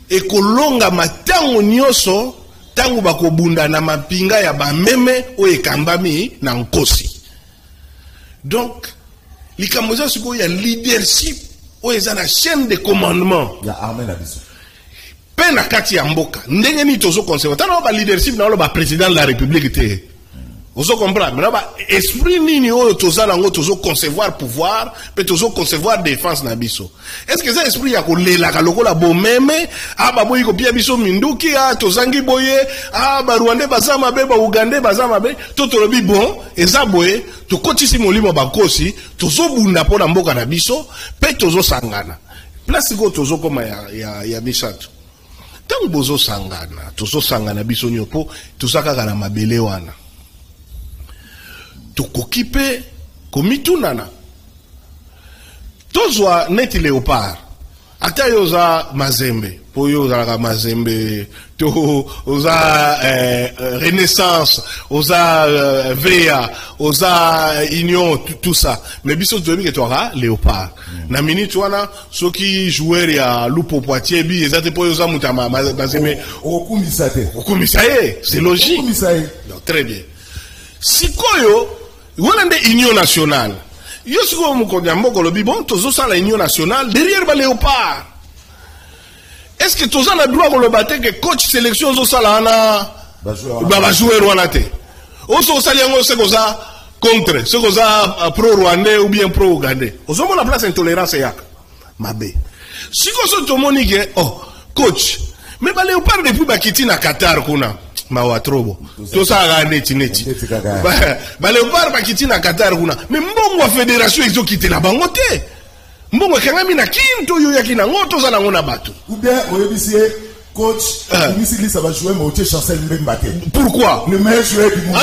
ekolonga matango nyoso tangu bakobunda na mapinga ya ba meme o ekambami na nkosi. Donc likamoza siko ya leadership o eza na chaîne de commandement ya armée na biso pe na kati ya mboka ndenge ni tozo conserver tana ba leadership na ba président de la république te. Vous comprenez? Mais esprit nini o tozala ngo tozo concevoir pouvoir, pe tozo concevoir défense na biso. Est-ce que ça esprit ya ko lela ka lokola bo meme, ba boyi ko pia biso minduki, tozangi boye, ba Rwanda bazama be, ba Uganda bazama be, to tolobi bon, eza boye, to kotisi molimo bankosi, tozo bunda po na mboka na biso, pe tozo sangana. Place ko tozo koma ya bisato. Tango bozo sangana, tozo sangana biso nyopo, tozaka na mabele wana. Tukokipe komitunana tozwa neti léopard ata yoza mazembe po yoza mazembe to oza renaissance oza VA oza union tout ça mais biso toyebi ke toka léopard na minute wana soki joueur ya Lupo Poitiers bi ezate po yoza mutama mazembe okumisa te c'est logique donc très bien sikoyo voilà des unions nationales. Yo siko mukondiambo kolobi bon tozo sa la union nationale derrière ba léopard. Est-ce que tozo na droit kolobate que coach sélection zo sala na ba joueur wana te. Oso sali yango se koza contre, se koza pro rwandais ou bien pro ougandais. Ozo mona place intolérance yak. Mabe. Siko so tomoni ke coach. Mais ba léopard depuis ba kiti na Qatar kuna. Mawatrobo to ça neti ba léopard ba kiti na Qatar kuna mais mbongo wa fédération ezo kiti na bango te mbongo kangami na kinto yo yakina ngoto za ngona bato ou bien oyebisi coach misili ça va jouer Motier Chancel Mbemba te. Pourquoi le meilleur joueur du monde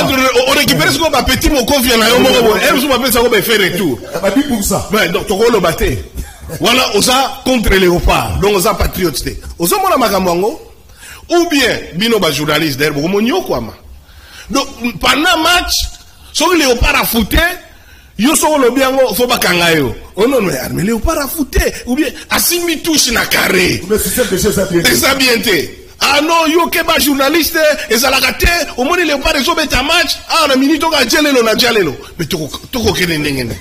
on récupère ce qu'on va petit mo confiant na yo moko elle se m'appelle ça ko ba faire retour ba 10%. Ouais donc to ko lo baté voilà oza contre les léopards donc oza patriote te oza mona makambo ou bien bino ba journaliste d'ailleurs beaucoup monyo kwama donc pendant match so léopard a fouté yo so lo biango fo bakanga yo non mais léopard a fouté ou bien asimi touche na carré mais c'est ça bien té non yo ke ba journaliste ezalaka te au moni léopard so beta match na minute ka djelelo na djalelo mais toko kene ndengene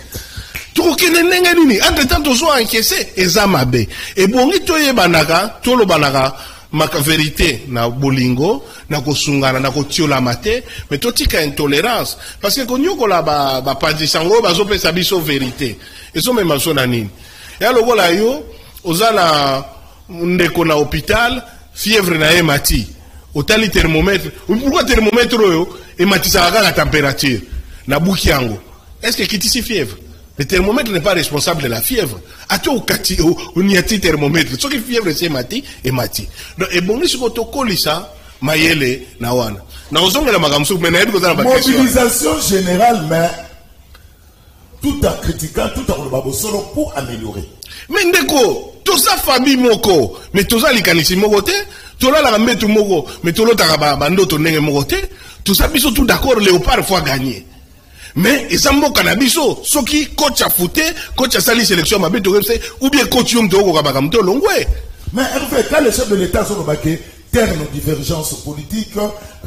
toko kene ndengene nini entre temps to so encaissé ezamabe et bongi to yebandaka to lo banaka maka vérité na bolingo na kosungana na kotiola mate mais totika intolérance parce que konyoko la ba pandisango bazo pesa biso vérité ezo mema so na nini ya lokola yo ozala ndeko na hôpital fièvre na emati otali thermomètre pourquoi thermomètre yo ematisa la température na buki yango est-ce que kitisi fièvre? Le thermomètre n'est pas responsable de la fièvre. Ato kati o niati thermomètre. Ce qui fièvre c'est mati et mati. Donc et bon si ko kolisa mayele na wana. Na ozonga la makamsu mais na yedu kozala ba question. Mobilisation générale mais tout en critiquant, tout en relevant solo pour améliorer. Mais ndeko, tout ça famille moko, mais tout ça likanisi moko te, tout là la metu moko, mais tout l'autre bando to nenge moko te, tout ça biso tout d'accord Léopard fois gagné. Mais ezambo kanabiso, soki coach a fouté, coach a sali sélection mabe to ou bien coach yom to ko kabaka mto longwe. Mais en fait, quand les chefs de l'État sont remarqués, terre nos divergences politiques,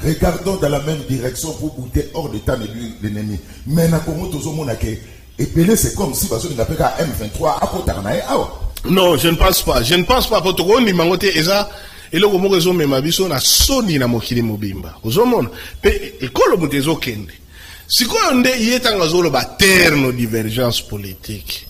regardons dans la même direction pour bouter hors d'état l'ennemi. Mais na Congo tozo monake, et Pelé c'est comme si parce qu'on appelle à M23 à Kotarnae. Non, je ne pense pas. Je ne pense pas. Pour tout le monde, eza et le moment que me mabiso na soni na mokili mobimba. Ozomona pe ekolo mutezo kende. Siko onde yetanga zolo ba terre nos divergences politiques.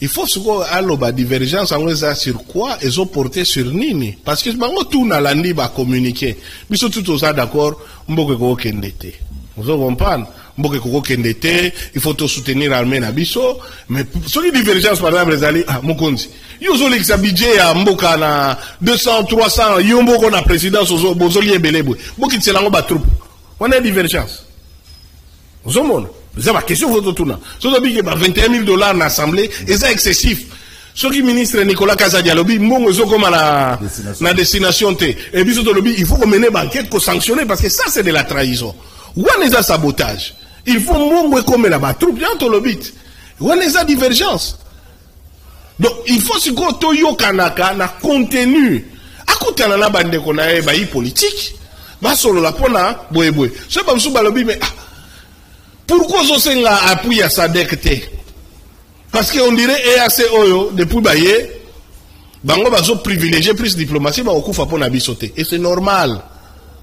Il faut ce qu'on a la divergence en sur quoi ils ont porté sur nini parce que bango tout na landi ba communiquer biso tout ça d'accord mboke ko kendete vous comprenez mboke ko kendete il faut tout soutenir l'armée na biso mais sur les divergences par exemple les alliés mokonzi yo zo l'ex budget ya mboka na 200 300 yo mboko na présidence ozo bozoli ebelebwe mboki tselango ba troupe on a divergence vous comprenez. C'est ma question, vous tout là. Si vous avez $21 000 dans l'Assemblée, c'est excessif. Ce qui ministre Nicolas Kazadialobi, bon, comme à la destination T. Et puis, il faut mener une enquête pour sanctionner parce que ça, c'est de la trahison. Où est le sabotage? Il faut mon comme la troupe, bien, tout le bit. Où est la divergence? Donc, il faut se go toyo kanaka na contenu. À côté de la bande qu'on a politique, bah, solo la pona, boé. C'est pas sous balobi, mais, pourquoi on a appuyé à sa décret? Parce qu'on dirait EAC Oyo, depuis Baye, Bango Bazo privilégié plus diplomatie, mais au coup, il faut n'abisoter. Et c'est normal.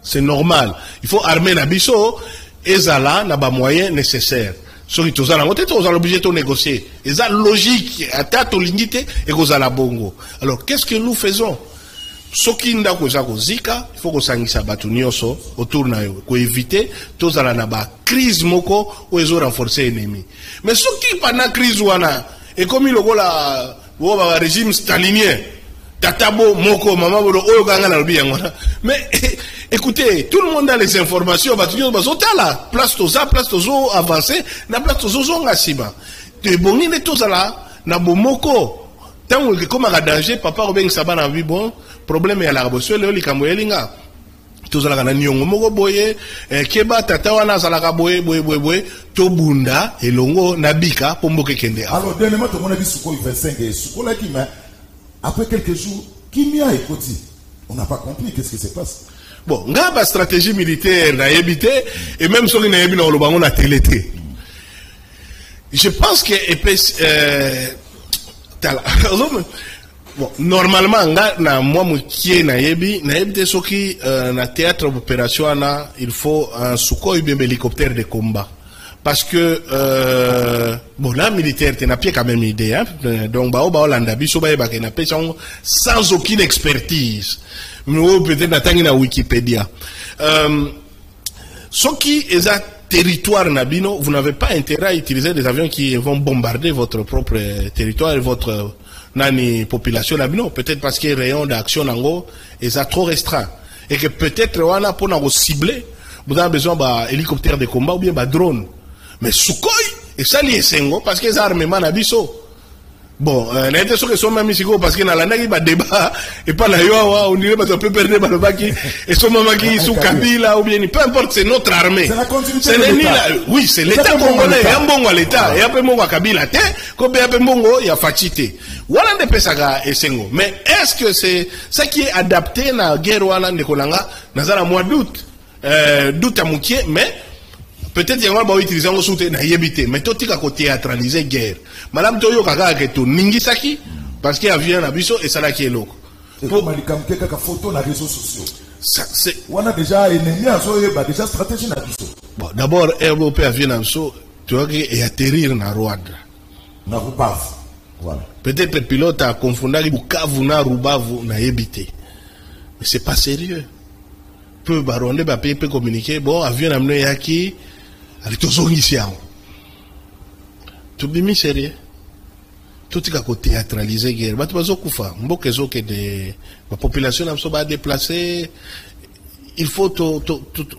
C'est normal. Il faut armer Nabiso, et ça là, n'a pas moyen nécessaire. Sur tout ça, on est obligé de négocier. Et ça, logique, à tête de l'unité, et qu'on a la bongo. Alors, qu'est-ce que nous faisons? Ce qui nous a zika, il faut qu'on s'engage batunioso autour na yo, qu'on éviter tous à la crise moko ou ils ont renforcé l'ennemi. Mais ce qui pendant crise wana et comme il la régime stalinien, tatabo moko maman bolo oyo ganga na lobi yango. Mais écoutez, tout le monde a les informations, batunioso bazota là, place toza avancé, na place tozo ngasiba. De boni ne tous là na bomoko. Tant que comme un danger, papa Robin Sabana vu bon problème à la bosse le likamoyelinga. Tout ça la nyongo moko boye keba tata wana zalaka boye to bunda elongo nabika pomboke kende. Alors dernièrement tout le monde a dit Suko 25 et Suko là qui mais après quelques jours qui m'y a écouté. On n'a pas compris qu'est-ce qui se passe. Bon, ngaba stratégie militaire na yebité et même sur na yebi na lobango na télété. Je pense que bon, normalement, moi, na théâtre d'opération, il faut un Sukhoi bien hélicoptère de combat. Parce que, bon, là, militaire, tu n'as pas quand même idée, hein. Donc, sans aucune expertise. Mais peut-être n'attendre na Wikipédia. Ce qui est à territoire nabino, vous n'avez pas intérêt à utiliser des avions qui vont bombarder votre propre territoire et votre population nabino. Peut-être parce que les rayons d'action nango est trop restreint. Et que peut-être on a pour nous cibler, vous avez besoin d'un hélicoptère de combat ou bien d'un drone. Mais Sukhoi, et ça lié sengo parce que les armements nabiso. Bon, on a été sûr que son même ici parce que dans la nagi ba débat et pas la yoa on dirait que on peut perdre ba baki et son maman qui sous Kabila ou bien peu importe c'est notre armée. C'est l'État. Oui, c'est l'État congolais, il y a un bon à l'État et après mon Kabila té, comme il y a un bon il y a Fatité. Voilà des pesaga et sengo. Mais est-ce que c'est ça qui est adapté na guerre wala ndekolanga na za mois d'août d'août à moitié mais peut-être qu'il y a un utiliser un soutien na yebité mais tout est à théâtraliser guerre. Madame Toyo kaka que tout ningisaki parce qu'il y a vient na biso et ça là qui est loco. Pour malikam quelques photos na réseaux sociaux. Ça c'est on a déjà ennemi à so déjà stratégie na biso. Bon d'abord RBP vient na biso tu vois et atterrir na Rwanda. Na Rubavu. Voilà. Peut-être le pilote a confondu Bukavu na Rubavu na yebité. Mais c'est pas sérieux. Peu baronde ba peut communiquer bon avion amené yaki avec tous les ici. Tout bien sérieux. Tout est à côté théâtralisé guerre. Bah tu vas au koufa. Mboke zo que de la population n'a pas déplacé. Il faut tout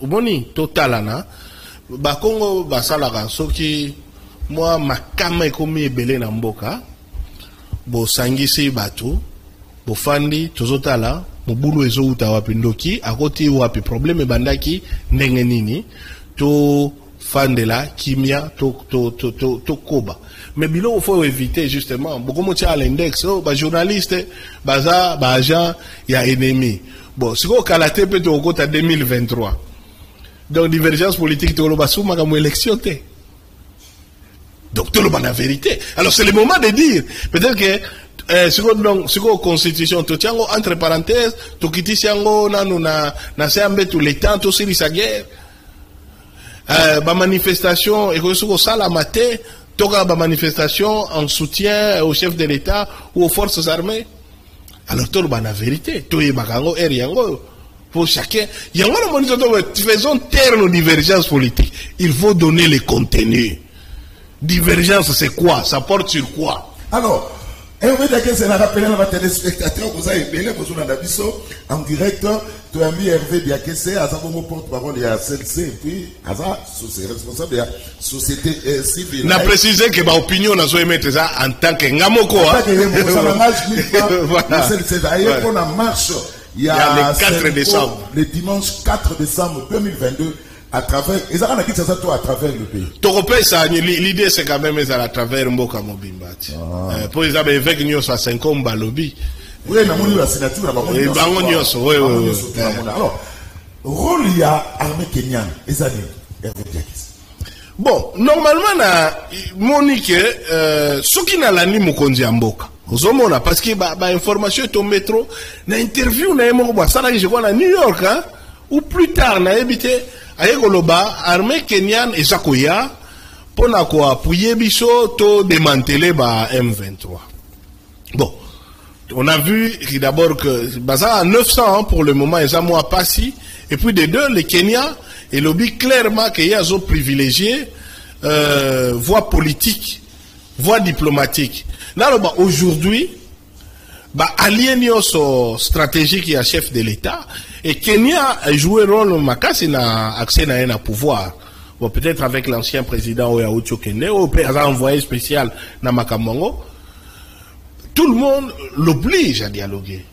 boni total na. Ba Congo ba salaka so qui moi makama ekomi ebele na mboka bo sangisi bato bo fandi tozotala mobulu ezouta wapi ndoki akoti wapi problème bandaki ndenge nini to fandela kimia to koba mais bilo faut éviter justement beaucoup mo tia l'index ba journaliste baza ba agent ya ennemi bon siko kalate pe to kota 2023 donc divergence politique to lo basuma comme élection té. Donc, tout le monde la vérité. Alors, c'est le moment de dire, peut-être que, sur la constitution, tout tiango, entre parenthèses, tout qui tiango, na sembe tout les temps, tout sur sa guerre, ba manifestation, et que sur ça, la maté, tout ba manifestation en soutien au chef de l'État ou aux forces armées. Alors, tout le monde la vérité. Tout est bakango, yango. Pour chacun, faisons taire nos divergences politiques. Il faut donner les contenus. Divergence, c'est quoi? Ça porte sur quoi? Alors, Hervé Diakese l'a rappelé à la téléspectateur, vous avez appelé, vous avez vu en direct, tu as mis Hervé Diakese, à sa porte-parole, il y a CLC, et puis, à sa responsable de la société civile. On a précisé que ma opinion, on a émettre ça en tant que Ngamoko. En tant que d'ailleurs, on a marche, il y a le 4 décembre. Le dimanche 4 décembre 2022. À travers, ils ont dit ça à travers le pays. L'idée c'est quand même à travers Mboka Mobimbati. Pour les amis, avec nous, ça 5 ans, Balobi. Oui, on a la signature. Alors, rôle il y a armée kenyane, les années. Bon, normalement, Monique, ce qui n'a l'année Mokonzi Mboka. Parce que l'information est au métro, l'interview, ça je vois à New York, ou plus tard, na habité. Ayekoloba, armée kenyane et Zakoya, pour appuyer biso, to démanteler ba M23. Bon, on a vu d'abord que Baza à 900 pour le moment, ils ont passé, et puis des deux, le Kenya, et lobby clairement qu'il y a un privilégié, voie politique, voie diplomatique. Là, aujourd'hui, allié stratégique qui est chef de l'État, et Kenya a joué un rôle makasi na accès na un pouvoir. Bon, peut-être avec l'ancien président Oyaoucho Kende, ou peut-être envoyé spécial na Makamongo. Tout le monde l'oblige à dialoguer.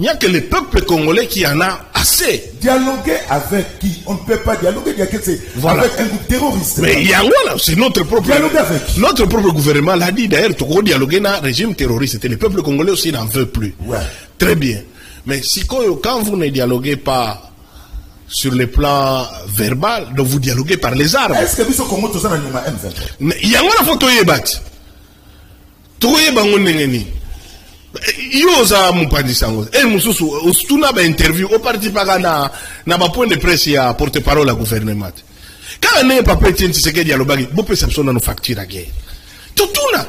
Il n'y a que le peuple congolais qui en a assez. Dialoguer avec qui? On ne peut pas dialoguer voilà. Avec un groupe terroriste. Mais il y a c'est notre propre. Dialoguer avec qui? Notre propre gouvernement l'a dit d'ailleurs, tu peux dialoguer dans le régime terroriste. Et le peuple congolais aussi n'en veut plus. Ouais. Très bien. Mais si quand vous ne dialoguez pas sur le plan verbal, donc vous dialoguez par les armes. Est-ce que vous avez Congo tout ça dans le M23? Mais il y a une photo yebati. Trouvé bango nengeni. Yo za mupandi sango. Mususu ustuna ba interview au parti paga na ba point de presse ya porte-parole à gouvernement. Quand on n'est pas petit c'est que dialogue, bon perception dans nos factures à guerre. Tutuna.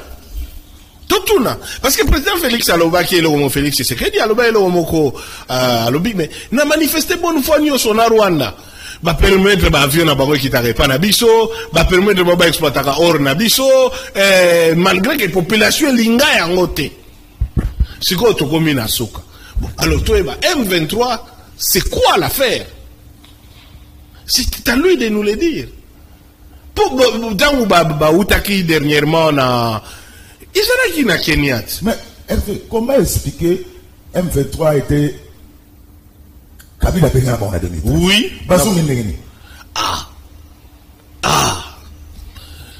Parce que le président Félix Alobaki et le Romo Félix Tshisekedi Alobaki et le Romoko Alobi, mais n'a manifesté bonne foi ni au son Rwanda. Va permettre avion na bango qui t'arrête pas na biso, va permettre ba exploiter or na biso, malgré que la population linga ya ngote. C'est quoi to commune Soka. Bon, alors toi M23, c'est quoi l'affaire? C'est à lui de nous le dire. Pour dans ba utaki dernièrement na ils sont qui na Kenya. Mais Hervé, comment expliquer M23 était Kabila Benga bon à 2000? Oui. Bazo Mindengeni.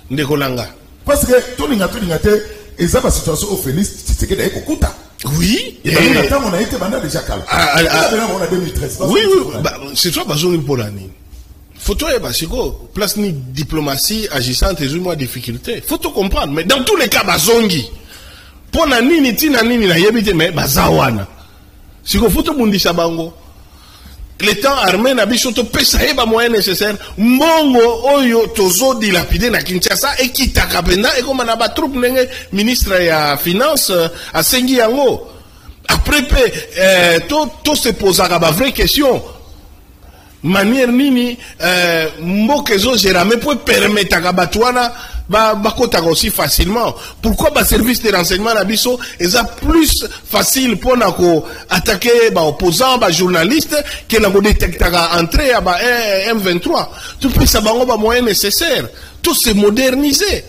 Ndekolanga. Parce que tout l'ingate et ça la situation au Félix Tshisekedi est Kokuta. Oui. Et on a été bandé déjà calme. On a 2013. Oui. C'est toi Bazo Impolani. Faut-il parce que place ni diplomatie agissante et moins difficulté. Faut-il comprendre. Mais dans tous les cas, Bazongi. Pour na nini tina nini na yebite mais bazawana. Si ko faut mundi sabango. Le temps armé na biso to pesa eba moyen nécessaire. Mbongo oyo tozo dilapide na Kinshasa et kitaka penda et comme na ba troupe nenge ministre ya finance a sengi yango. Après to se posera ba vraie question. Manière nini mbokezo Gérame peut permettre à Batouana bakota aussi facilement. Pourquoi le service de renseignement na biso est plus facile pour attaquer opposants, journalistes que la détecter entrer à M23. Tout peut savoir moyen nécessaire. Tout se moderniser.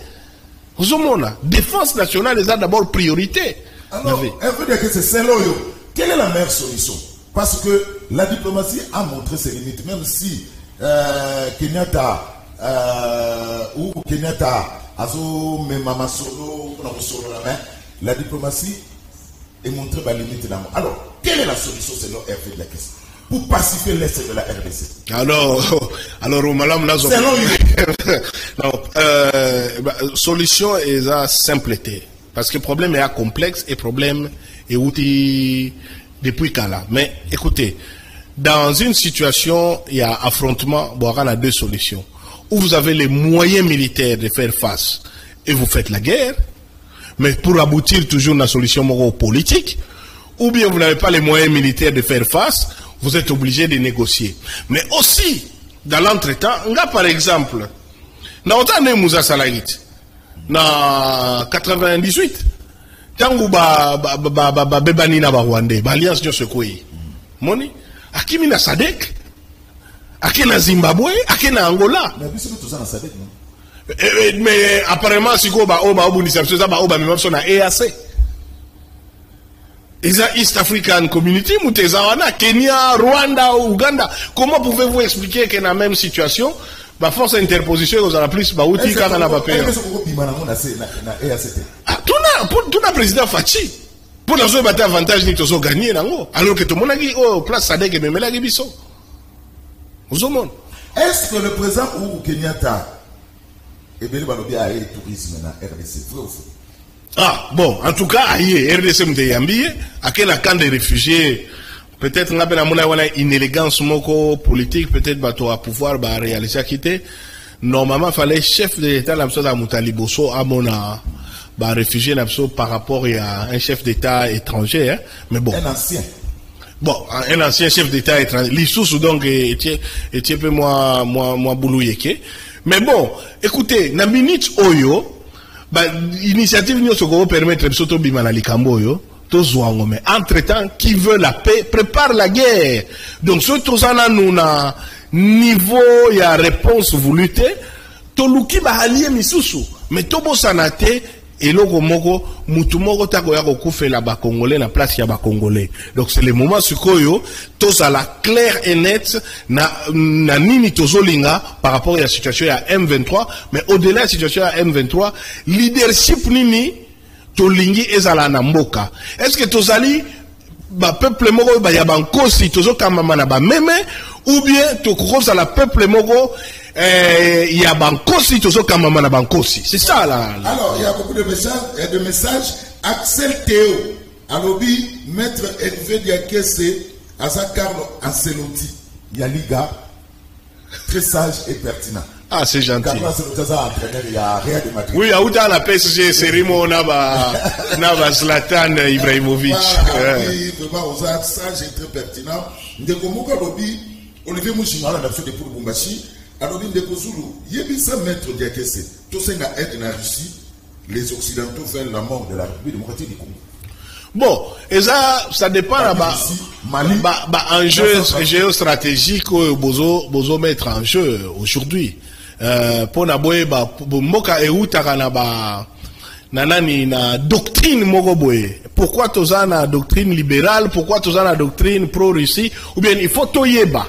Vous avez la défense nationale est d'abord priorité. Alors, elle veut dire que c'est celle-là. Quelle est la meilleure solution? Parce que la diplomatie a montré ses limites, même si Kenyatta ou Kenyatta azo memama solo la diplomatie est montrée par limite d'amour. Alors, quelle est la solution selon RV de la question pour pacifier l'Est de la RDC? Alors, au Malam, là, solution est à simpleté. Parce que le problème est complexe et le problème est outil depuis Kala. Mais écoutez, dans une situation, il y a affrontement, bon, on a deux solutions. Ou vous avez les moyens militaires de faire face et vous faites la guerre, mais pour aboutir toujours à la solution politique, ou bien vous n'avez pas les moyens militaires de faire face, vous êtes obligé de négocier. Mais aussi, dans l'entretemps, on a par exemple, dans le Moussa Salahit, dans 98, tangu bebani na Rwanda, alliance de Sekoué, moni, akimi na Sadek, akina Zimbabwe, akina Angola. Mais apparemment, si vous avez même na EAC. East African Community, Kenya, Rwanda, Ouganda. Comment pouvez-vous expliquer que dans la même situation, la force d'interposition, vous avez plus, outil quand on a pas payé. Tout le président Fachi, pour nous avoir avantage, nous avons gagné, alors que tout le monde a dit, oh, place Sadek et Memela Gibiso. Est-ce que le président ou Kenyatta est bien le tourisme dans la RDC? Ah, bon, en tout cas, RDC Mteyambi, à quel camp de réfugiés, peut-être on a une élégance politique, peut-être bateau à pouvoir réaliser quitter. Normalement, il fallait chef de l'État, à Moutaliboso, à mon réfugié par rapport à un chef d'État étranger, hein. Mais bon. Un ancien. Bon, un ancien chef d'État étranger. L'issous, donc, était un peu moins boulouillé. Mais bon, écoutez, na minute Oyo, l'initiative nous se permettre de sauter bimana likamboyo to zwango, mais entre-temps qui veut la paix prépare la guerre. Donc ce tout ça nous na niveau ya réponse voulue to luki ba allié misusu mais to bosanate eloko moko mutu moko tako ya kokufela ba congolais na place ya ba congolais. Donc c'est le moment sikoyo to ça la clair et net na nini tozolinga par rapport à la situation ya M23, mais au-delà de la situation ya M23 leadership nini tolingi ezala na mboka. Est-ce que tozali ba peuple moko ba ya bankosi tozo kamama na ba meme ou bien to koza la peuple moko il y a bankosi tozo kamama na bankosi. C'est ça là. Alors il y a beaucoup de messages. Axel Théo alobi maître Hervé Diakese Asa Carlo Ancelotti Yaliga très sage et pertinent. Ah, c'est gentil. Oui, il y a où dans la PSG, c'est Rimo Naba Zlatan Ibrahimovic. Oui, vraiment, on a sage et très pertinent. Ndekomuka lobi, Olivier Mouchimara n'a fait des pour Bumbashi. Alors, Ndekozulu, Yebisa maître Diakese, tout ça n'a aide en Russie, les Occidentaux veulent la mort de la République démocratique du Congo. Bon, et ça dépend un jeu géostratégique où bozo mettre en jeu aujourd'hui. Pour na boye moka eutaka na doctrine moko boye. Pourquoi toza na doctrine libérale, pourquoi toza na doctrine pro-Russie, ou bien il faut toyeba.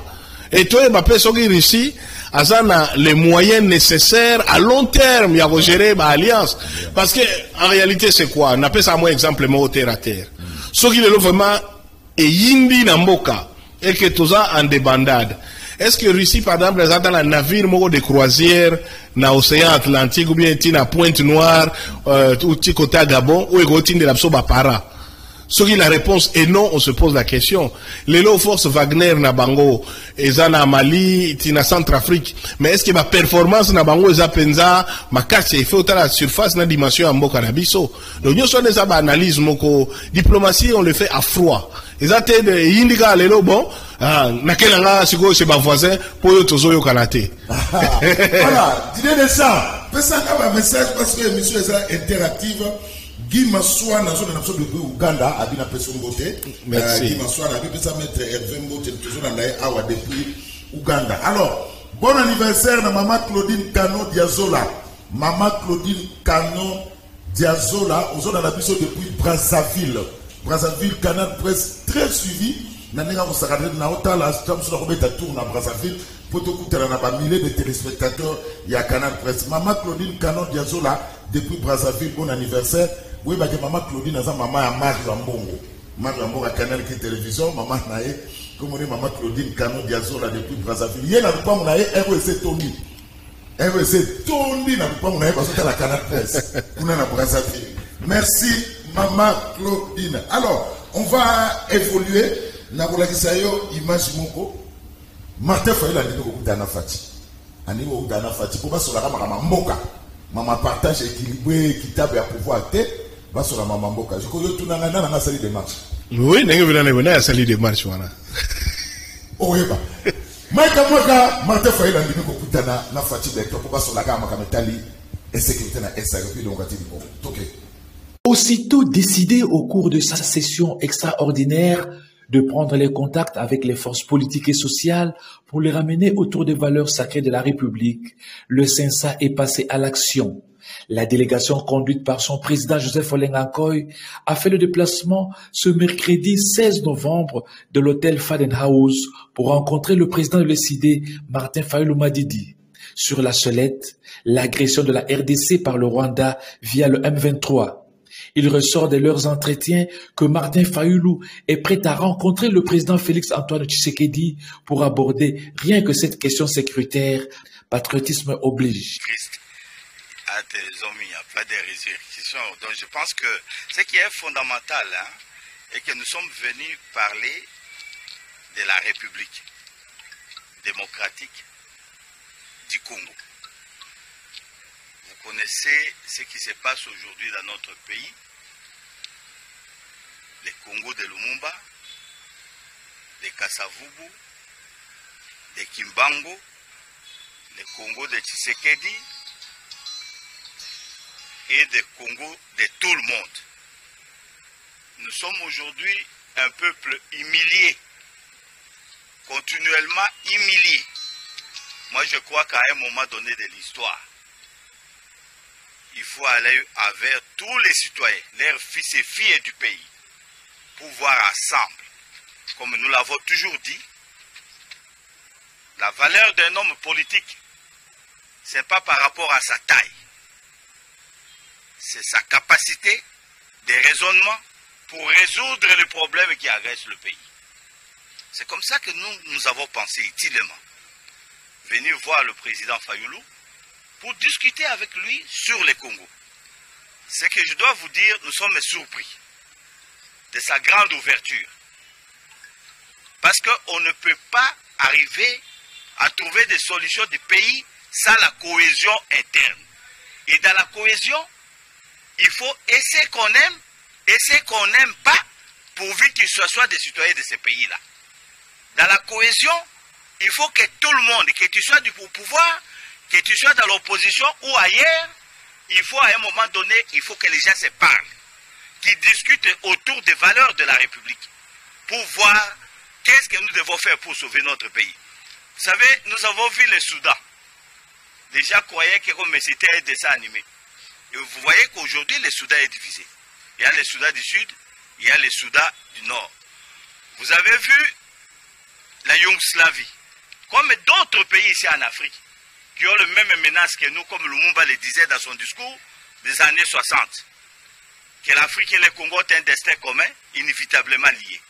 Et toyeba pe soki Russie azana les moyens nécessaires à long terme ya gérer ba alliance. Parce que en réalité c'est quoi? On appelle ça moi exemple mo terre à terre. Soki le vraiment et yindi na mboka et que toza en débandade. Est-ce que Russie, par exemple, présente dans un navire de croisière dans l'océan Atlantique ou bien dans Pointe-Noire ou côté à Gabon ou est de la para? Ce qui la réponse est non, on se pose la question. Les lots force Wagner na bango, eza na Mali, tina Centrafrique. Mais est-ce que ma performance na bango eza penza ma carte il faut la surface na dimension en mboka na biso. Donc nous sommes des analyses moko diplomatie on le fait à froid. Ezate de indika lelo bon na kelanga siko c'est ba voisin pour yo tozo yo kanate. Voilà, dis de ça. Fais ça comme un message parce que l'émission est interactive. Guy Massoua, dans la zone de Ouganda, a bien appelé son beauté. Guy Massoua, a bien ça mettre Hervé Mbote, toujours dans l'Aïa depuis Ouganda. Alors, bon anniversaire à maman Claudine Kano Diazola. Maman Claudine Canon Diazola, aux zones d'Abisso depuis Brazzaville. Brazzaville, Canal Presse, très suivi. Nanenga Moussakadre, Naota, la Stam sur la tourne à Brazzaville. Pour tout coûter, on a milliers de téléspectateurs, il y a Canal Presse. Maman Claudine Canon Diazola, depuis Brazzaville, bon anniversaire. Oui, bah, maman Claudine, maman à Marc Lambongo. Marc Lambongo à Canal qui télévision, maman Naé, comme on dit, maman Claudine Canon Diazola, depuis Brazzaville. Il y a pas mon Naé, REC Tony. REC Tony, n'a pas mon Naé, parce que c'est la Canal Presse. On est à Brazzaville. Merci, maman Claudine. Alors, on va évoluer. Nabolakisayo, image moko. Martin Fayulu a dit que Dana Fati. Ani ko Dana Fati. Pour pas la maman mboka. Maman partage équilibré, équitable à pouvoir te. Ba sur la maman mboka. Je crois que tout n'a pas sali de marche. Oui, n'est pas a sali de marche wana. Oh eba. Maïka Mwaka, Martin Fayulu a dit que Dana Fati de pour pas sur la gamme kametali et sécurité na SRP donc a dit OK. Aussitôt décidé au cours de sa session extraordinaire de prendre les contacts avec les forces politiques et sociales pour les ramener autour des valeurs sacrées de la République, le CENSA est passé à l'action. La délégation conduite par son président Joseph Olengankoy a fait le déplacement ce mercredi 16 novembre de l'hôtel Fadenhouse pour rencontrer le président de l'ECD, Martin Fayulu Madidi. Sur la sellette, l'agression de la RDC par le Rwanda via le M23. Il ressort de leurs entretiens que Martin Fayulu est prêt à rencontrer le président Félix-Antoine Tshisekedi pour aborder rien que cette question sécuritaire. Patriotisme oblige. À tes hommes, il n'y a pas de résurrection. Donc je pense que ce qui est fondamental, est que nous sommes venus parler de la République démocratique du Congo. Vous connaissez ce qui se passe aujourd'hui dans notre pays, les Congo de Lumumba, les Kasavubu, les Kimbango, les Congo de Tshisekedi et des Congo de tout le monde. Nous sommes aujourd'hui un peuple humilié, continuellement humilié. Moi je crois qu'à un moment donné de l'histoire, il faut aller avec tous les citoyens, leurs fils et filles du pays, pour voir ensemble, comme nous l'avons toujours dit, la valeur d'un homme politique, ce n'est pas par rapport à sa taille, c'est sa capacité de raisonnement pour résoudre les problèmes qui agressent le pays. C'est comme ça que nous avons pensé utilement venir voir le président Fayulu pour discuter avec lui sur les Congo. Ce que je dois vous dire, nous sommes surpris de sa grande ouverture. Parce qu'on ne peut pas arriver à trouver des solutions du pays sans la cohésion interne. Et dans la cohésion, il faut essayer qu'on aime, essayer qu'on n'aime pas, pourvu qu'il soit des citoyens de ces pays-là. Dans la cohésion, il faut que tout le monde, que tu sois au pouvoir, que tu sois dans l'opposition ou ailleurs, il faut à un moment donné, il faut que les gens se parlent, qu'ils discutent autour des valeurs de la République, pour voir qu'est-ce que nous devons faire pour sauver notre pays. Vous savez, nous avons vu le Soudan. Les gens croyaient que comme c'était un dessin animé. Et vous voyez qu'aujourd'hui, le Soudan est divisé. Il y a le Soudan du Sud, il y a le Soudan du Nord. Vous avez vu la Yougoslavie, comme d'autres pays ici en Afrique, qui ont le même menace que nous, comme Lumumba le disait dans son discours des années 60. Que l'Afrique et le Congo ont un destin commun, inévitablement lié.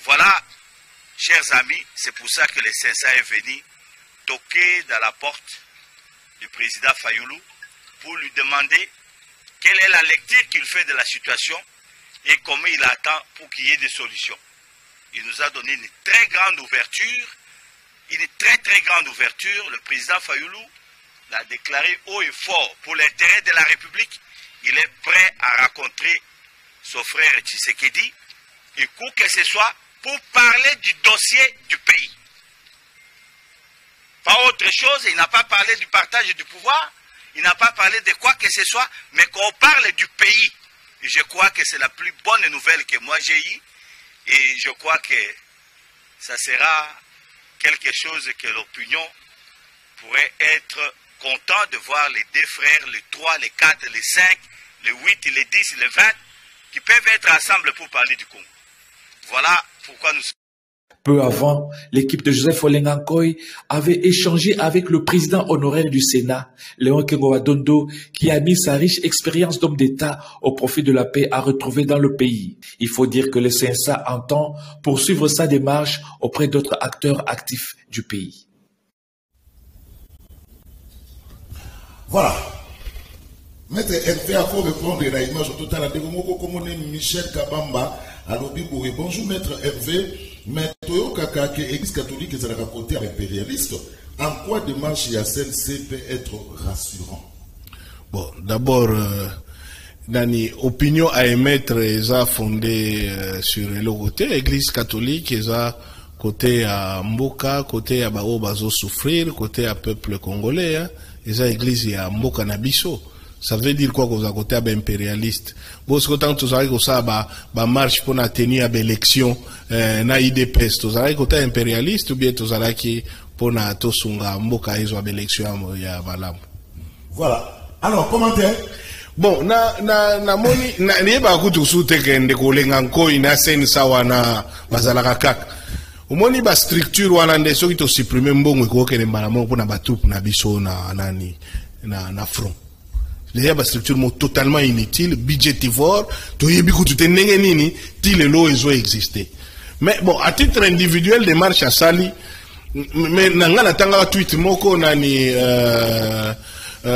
Voilà, chers amis, c'est pour ça que le CENSA est venu toquer dans la porte du président Fayulu pour lui demander quelle est la lecture qu'il fait de la situation et comment il attend pour qu'il y ait des solutions. Il nous a donné une très grande ouverture, une très grande ouverture. Le président Fayulu l'a déclaré haut et fort pour l'intérêt de la République. Il est prêt à rencontrer son frère Tshisekedi et quoi que ce soit pour parler du dossier du pays. Pas autre chose, il n'a pas parlé du partage du pouvoir, il n'a pas parlé de quoi que ce soit, mais qu'on parle du pays. Et je crois que c'est la plus bonne nouvelle que moi j'ai eue et je crois que ça sera quelque chose que l'opinion pourrait être content de voir les 2 frères, les 3, les 4, les 5, les 8, les 10, les 20 qui peuvent être ensemble pour parler du Congo. Voilà pourquoi nous sommes. Peu avant, l'équipe de Joseph Olengankoy avait échangé avec le président honoraire du Sénat, Léon Kengo-Adondo, qui a mis sa riche expérience d'homme d'État au profit de la paix à retrouver dans le pays. Il faut dire que le CNSA entend poursuivre sa démarche auprès d'autres acteurs actifs du pays. Voilà. Maître Hervé, à faut répondre à l'image totale à Michel Kabamba. Alors, bonjour Maître Hervé. Mais Toyokaka, que l'Église catholique est à la côté impérialiste, en quoi démarche CNC peut être rassurant? Bon, d'abord, Nani, opinion à émettre est fondée sur le côté l'Église catholique, est côté à Mboka, côté à Bao Bazo souffrir, côté à peuple congolais, est l'Église à Mboka Nabiso. Ça veut dire quoi qu'on a côté impérialiste? Bon, ce que tant tous que ça, marche pour tenir à l'élection, na IDPS, tous côté impérialiste ou bien tous qui pour na tosunga mboka hizo à l'élection ya Balam. Voilà. Alors, commentaire? Bon, na moni, nieba kutu sute kende kolenganko ina sen sawa na bazalaka kaka. Umoni ba structure wana nde soki to supprimer mbongo ko kene mbala pour na batroupe na biso na front. Il y a une structure totalement inutile, budgétivore, tout y nini, les lois ont existé. Mais bon, à titre individuel, des marches à Sali, mais n'anga tanga tweet moko nani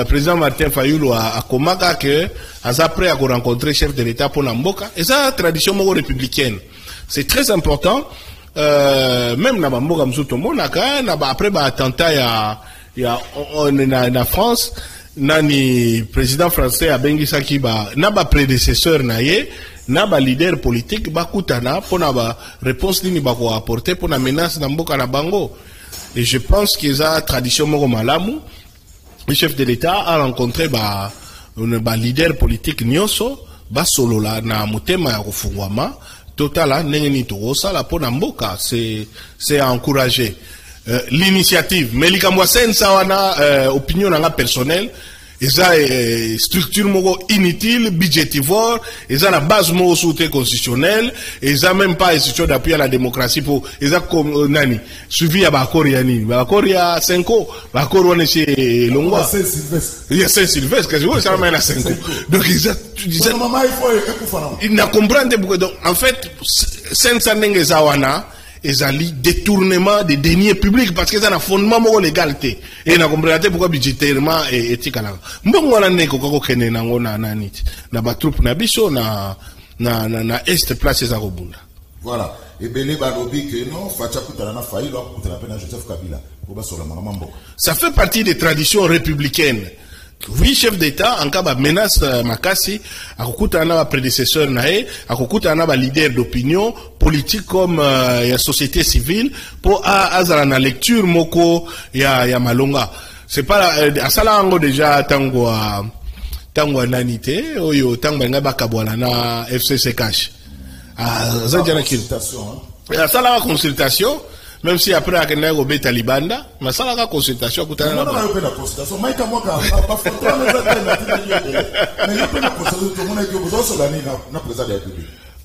président Martin Fayulu a Komaka que après à rencontrer chef de l'État pour Namboka, et ça tradition moko républicaine. C'est très important. Même na Mboka mzuto monaka, après attentat na France. Nani président français a bengi saki na prédécesseur naye na leader politique kutana pour na réponse nini ko apporter pour na menace na mboka na bango. Et je pense que ça tradition moko malamu le chef de l'État a rencontré leader politique nyonso solola na motema ya kufungwama totala ndenge ni to sala pour na mboka. C'est à encourager. L'initiative, mais likamwa sensa wana opinion nanga personnelle, eza structure moko inutile, budgétivore, eza la base moko soutien constitutionnel, eza même pas institution d'appui à la démocratie pour eza comme nani suivi à bakor ya nini, bakor ya 5 ans, bakor wana chez Longwa. Il y a Saint-Sylvestre, que je vois ça même à 5 ans. Donc il n'a comprendre pourquoi. Donc en fait, sensa ndenge za wana ezali détournement des deniers publics parce que ça na fondement mo légalité et na comprendre pourquoi budgétairement et éthique là mbongo na neko ko kene na ngona na nit na ba troupe na biso na est place za kobunda. Voilà, et belé balobi que non facha kutana na failo kutana pena Joseph Kabila ko ba sola mambo. Ça fait partie des traditions républicaines. Oui, chef d'État, en cas de menace makasi, à na prédécesseur nae, à na leader d'opinion politique comme la société civile pour azala na lecture moko ya malonga. C'est pas à salango déjà tango nanité oyo tango nga bakabwala na FCC cash. Ça déjà consultation. Ça consultation. Même si après à Kenya au Talibanda, mais ça la consultation coûte un. Consultation. Mais quand moi pas photo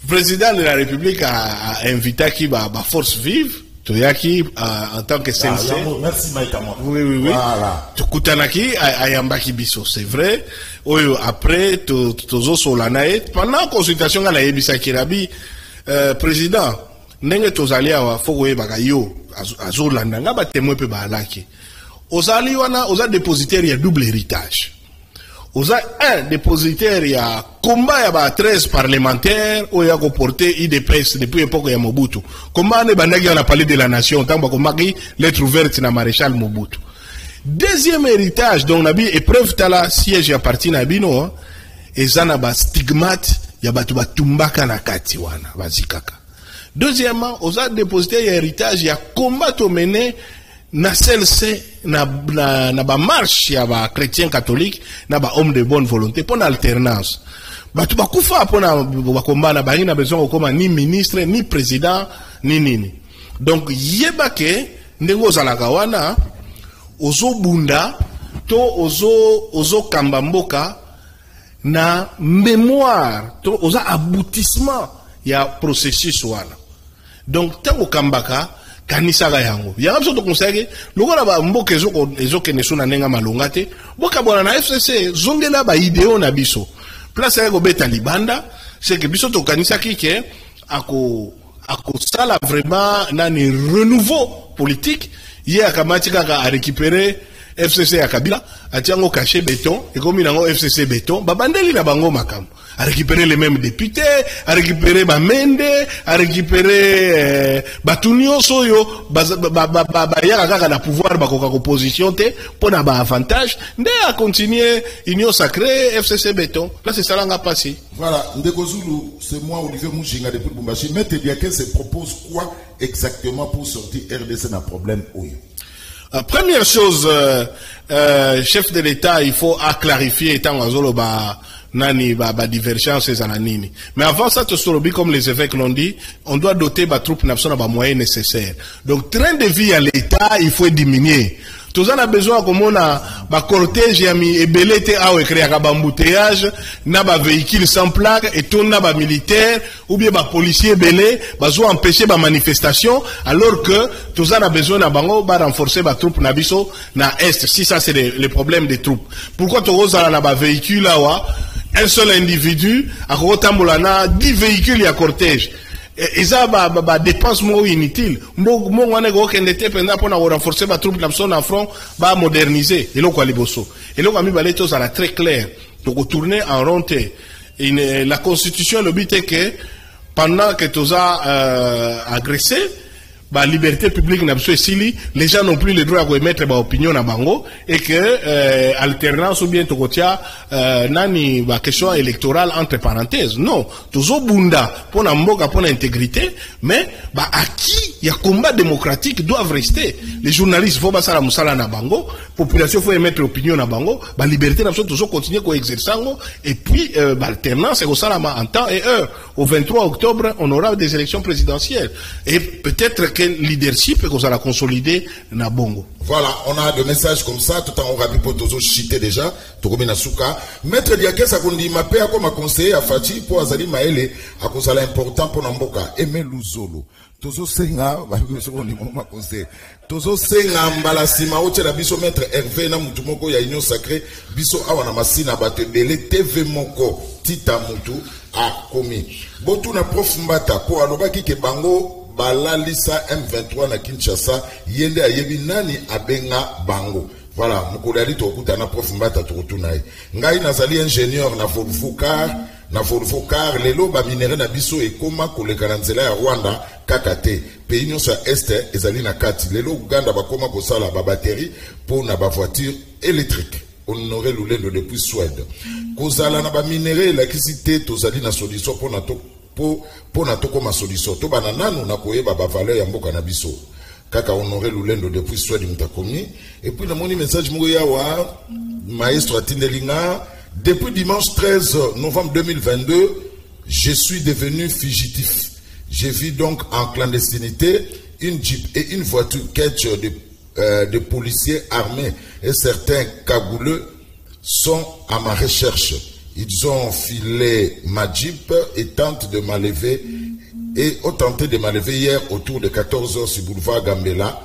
président de la République a invité qui va force vive, Toyaki en tant que CNC. Merci Maïka moi. Oui. Voilà. Tukutanaki a yambaki biso, c'est vrai. Oyo après tozo solanae pendant consultation à la Ebisa Kirabi président ndenge tozali awa foko yebaka yo azolanda nga batémoin pe baalaki ozali wana oza dépositaire ya double héritage oza un dépositaire ya combat ya ba 13 parlementaires oya ko porter IDPS depuis époque ya Mobutu combat ne bandaki on a parlé de la nation tant ba komaki lettre ouverte na maréchal Mobutu. Deuxième héritage donc nabi épreuve tala siège ya parti na bino ezana ba stigmate ya batu batumbaka na kati wana bazikaka. Deuxièmement, aux a dépositaires et héritage, il y a combat mené na CLC, na ba marche, ya ba chrétien catholique, na ba homme de bonne volonté, pour l'alternance. Ba tu ba kufa pour na ba combat na ba ina besoin comme ni ministre, ni président, ni nini. Donc, yebake, ndengo zalaka wana, ozo bunda, to ozo kambamboka na mémoire to oza aboutissement ya processus wana. Donc tango kambaka kanisa ga yango ya biso to conseiller lokola ba mboka ezo kene sona nenga malonga te boka bona na FCC zongela ba idéo na biso place ya ko beta libanda c'est que biso to kanisa kike ako sala vraiment nani renouveau politique hier akamati kaka a récupérer FCC à Kabila, a tiango caché béton, et comme il a un FCC béton, babandeli na bango makam, a récupéré les mêmes députés, a récupéré Bamende, a récupéré Batunio Soyo, yaka kaka na pouvoir bakoka opposition te, pour na ba avantage, nde a continué union sacrée FCC béton. Là c'est ça là nga passé. Voilà, Ndeko Zulu, c'est moi Olivier Mouchinga depuis Bumbashi. Maître Diaké se propose quoi exactement pour sortir RDC d'un problème oui. Première chose, chef de l'État, il faut clarifier étant en nani divergence et ananini. Mais avant ça, comme les évêques l'ont dit, on doit doter les troupes nationales de moyens nécessaires. Donc, train de vie à l'État, il faut diminuer. Tous on a besoin comme on a cortège et belete a créé un embouteillage, na ba véhicule sans plaque et tout na ba militaire ou bien ba policier belé, besoin empêcher ba manifestation alors que tous on a besoin na bango ba renforcer ba troupes na biso na est. Si ça c'est le problème des troupes. Pourquoi tu oses na ba véhicule là un seul individu a rotambola na 10 véhicules ya cortège. Et ça ba dépense mo inutile mo wana go kende te penda pona renforcer ba troupe na son front ba moderniser et lo kwa liboso et lo kami baleto ça la très clair donc tourner en rond la constitution le but est que pendant que tu as agressé ba liberté publique na biso esili les gens n'ont plus le droit de émettre ba opinion na bango et que alternance ou bien tokotia nani ba question électorale entre parenthèses non tozo bunda pour na mboka pour na intégrité mais ba acquis ya combat démocratique doivent rester les journalistes faut ba sala musala na bango population faut émettre opinion na bango ba liberté na biso tozo continuer ko exercer ngo et puis ba alternance et ko sala en temps et heure au 23 octobre on aura des élections présidentielles et peut-être que leadership et qu'on a consolidé na bongo. Voilà, on a des messages comme ça, tout en rapide pour tous chiter déjà, tout comme Nasuka. Maître Diaké, ça qu'on dit, ma paix, comme conseiller à Fati, pour Azali Maele, à cause de l'important pour Namboka, Aimé Luzolo. Tozo Senga, Tozo Senga, Mbalasima, Oche la biso maître Hervé, na Mutumoko, ya Union Sacrée, biso awana masina bate dele, TV Moko, Tita Mutu, a komi. Botu na prof Mbata, pour alobaki ke bango, balalisa M23 na Kinshasa yende ayebi nani abenga bango voilà mukolali tokuta na prof Mbata tokutunaye ngai nazali ingénieur na Volvocar lelo ba minere na biso ekoma koleka na nzela ya Rwanda kakate pays nyonso ya este ezali na kati lelo Uganda bakoma kosala ba batterie pour na ba voiture électrique Honoré Lulendo depuis Suède kozala na ba minere la kisite tozali na solution pour na toko ma solution to bana nanu na koyeba ba valeur ya mboka na biso kaka Honoré Lulendo depuis Suède mutakomi et puis na moni message mo yawa maestro Atindelinga depuis dimanche 13 novembre 2022 je suis devenu fugitif je vis donc en clandestinité une jeep et une voiture catch de policiers armés et certains cagouleux sont à ma recherche. Ils ont filé ma jeep et tentent de m'enlever et ont tenté de m'enlever hier autour de 14h sur boulevard Gambela,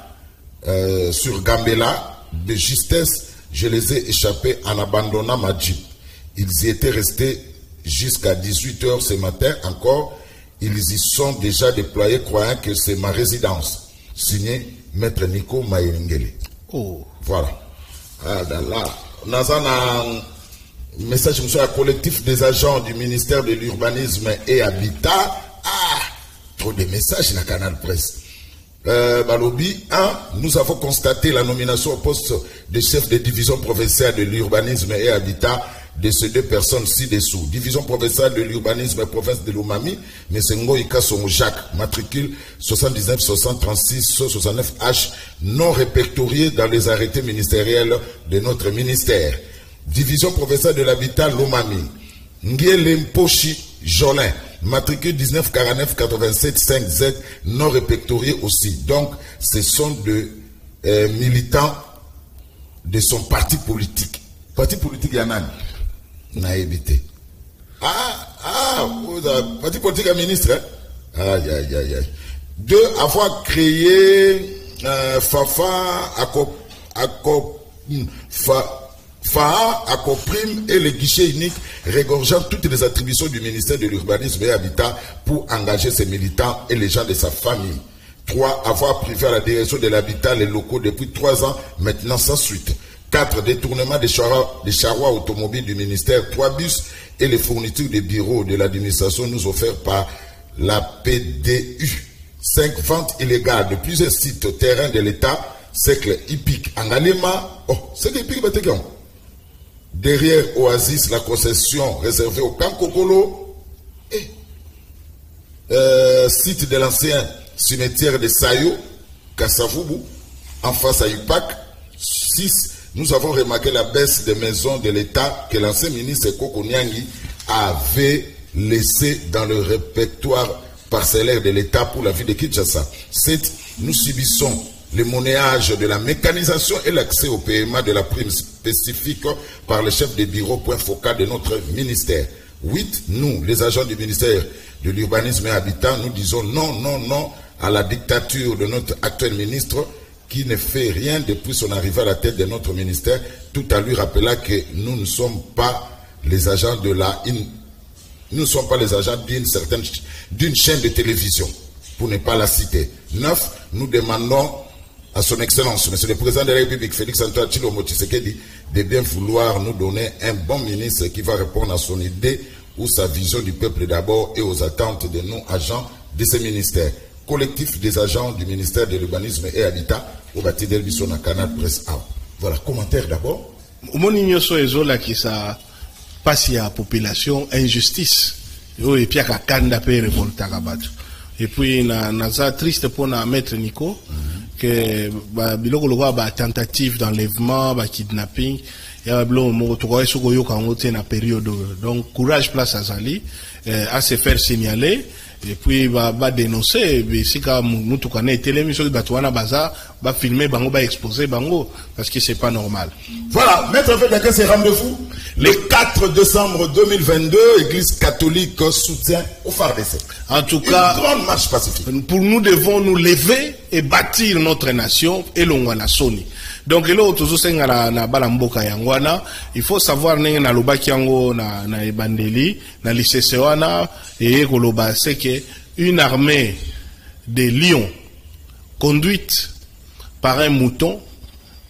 sur Gambela. De justesse, je les ai échappés en abandonnant ma jeep. Ils y étaient restés jusqu'à 18h ce matin encore. Ils y sont déjà déployés croyant que c'est ma résidence. Signé Maître Nico Mayengele. Oh. Voilà. Ah là, Nazana. Message monsieur un collectif des agents du ministère de l'Urbanisme et Habitat. Ah, trop de messages dans la Canal Presse. Balobi, nous avons constaté la nomination au poste de chef de division provinciale de l'urbanisme et habitat de ces deux personnes ci-dessous. Division provinciale de l'urbanisme et province de l'Omami, M. Ngoïka Son Jacques, matricule 79 636 69H, non répertorié dans les arrêtés ministériels de notre ministère. Division provinciale de l'habitat Lomami, Nguele Mpochi Jolin, matricule 19 49 87 5Z, non répertorié aussi. Donc, ce sont de militants de son parti politique. Parti politique, il y en a n'a évité. Parti politique à ministre. Hein? Aïe. 2. Avoir créé FAA, ACOPRIM et le guichet unique regorgeant toutes les attributions du ministère de l'Urbanisme et Habitat pour engager ses militants et les gens de sa famille. 3. Avoir privé à la direction de l'habitat les locaux depuis 3 ans, maintenant sans suite. 4. Détournement des charrois automobiles du ministère, 3 bus et les fournitures des bureaux de l'administration nous offerts par la PDU. 5. Vente illégale de plusieurs sites terrains de l'État, cercle hippique Angalema. Cercle hippique Batekion. Derrière Oasis, la concession réservée au camp Kokolo. Site de l'ancien cimetière de Sayo, Kassavubu, en face à Ipak. 6. Nous avons remarqué la baisse des maisons de l'État que l'ancien ministre Koko Nyangi avait laissé dans le répertoire parcellaire de l'État pour la ville de Kinshasa. 7. Nous subissons le monnayage de la mécanisation et l'accès au paiement de la prime spécifique par le chef de bureau, point focal de notre ministère. 8. Nous, les agents du ministère de l'Urbanisme et Habitat, nous disons non à la dictature de notre actuel ministre qui ne fait rien depuis son arrivée à la tête de notre ministère, tout à lui rappelant que nous ne sommes pas les agents d'une chaîne de télévision, pour ne pas la citer. 9. Nous demandons à son Excellence, Monsieur le Président de la République, Félix Antoine Tshilombo Tshisekedi, de bien vouloir nous donner un bon ministre qui va répondre à son idée ou sa vision du peuple d'abord et aux attentes de nos agents de ce ministère. Collectif des agents du ministère de l'Urbanisme et Habitat, au bâti d'Elbisson à Canal Presse. Voilà, commentaire d'abord. Mon ignoso ezola qui ça passe à la population injustice. Et puis à Kanda pe révolta kabatu. Et puis na triste pour na maître Nico que biloko lokwa ba tentative d'enlèvement, ba kidnapping, ya blo mo to ko soko yo kangote na période. Donc courage place à Zali à se faire signaler. Et puis va dénoncer si quand nous tout connaît télévision batouana baza va filmer bango va exposer bango parce que c'est pas normal. Voilà, maître Fedaka c'est rendez-vous le 4 décembre 2022, Église catholique soutient au FARDC. En tout cas, grande marche pacifique. Pour nous devons nous lever et bâtir notre nation et l'ongwana soni. Donc là toujours senga na balamboka yangwana, il faut savoir nenga na lobaki yango na ebandeli na lisese wana et koloba c'est que une armée de lions conduite par un mouton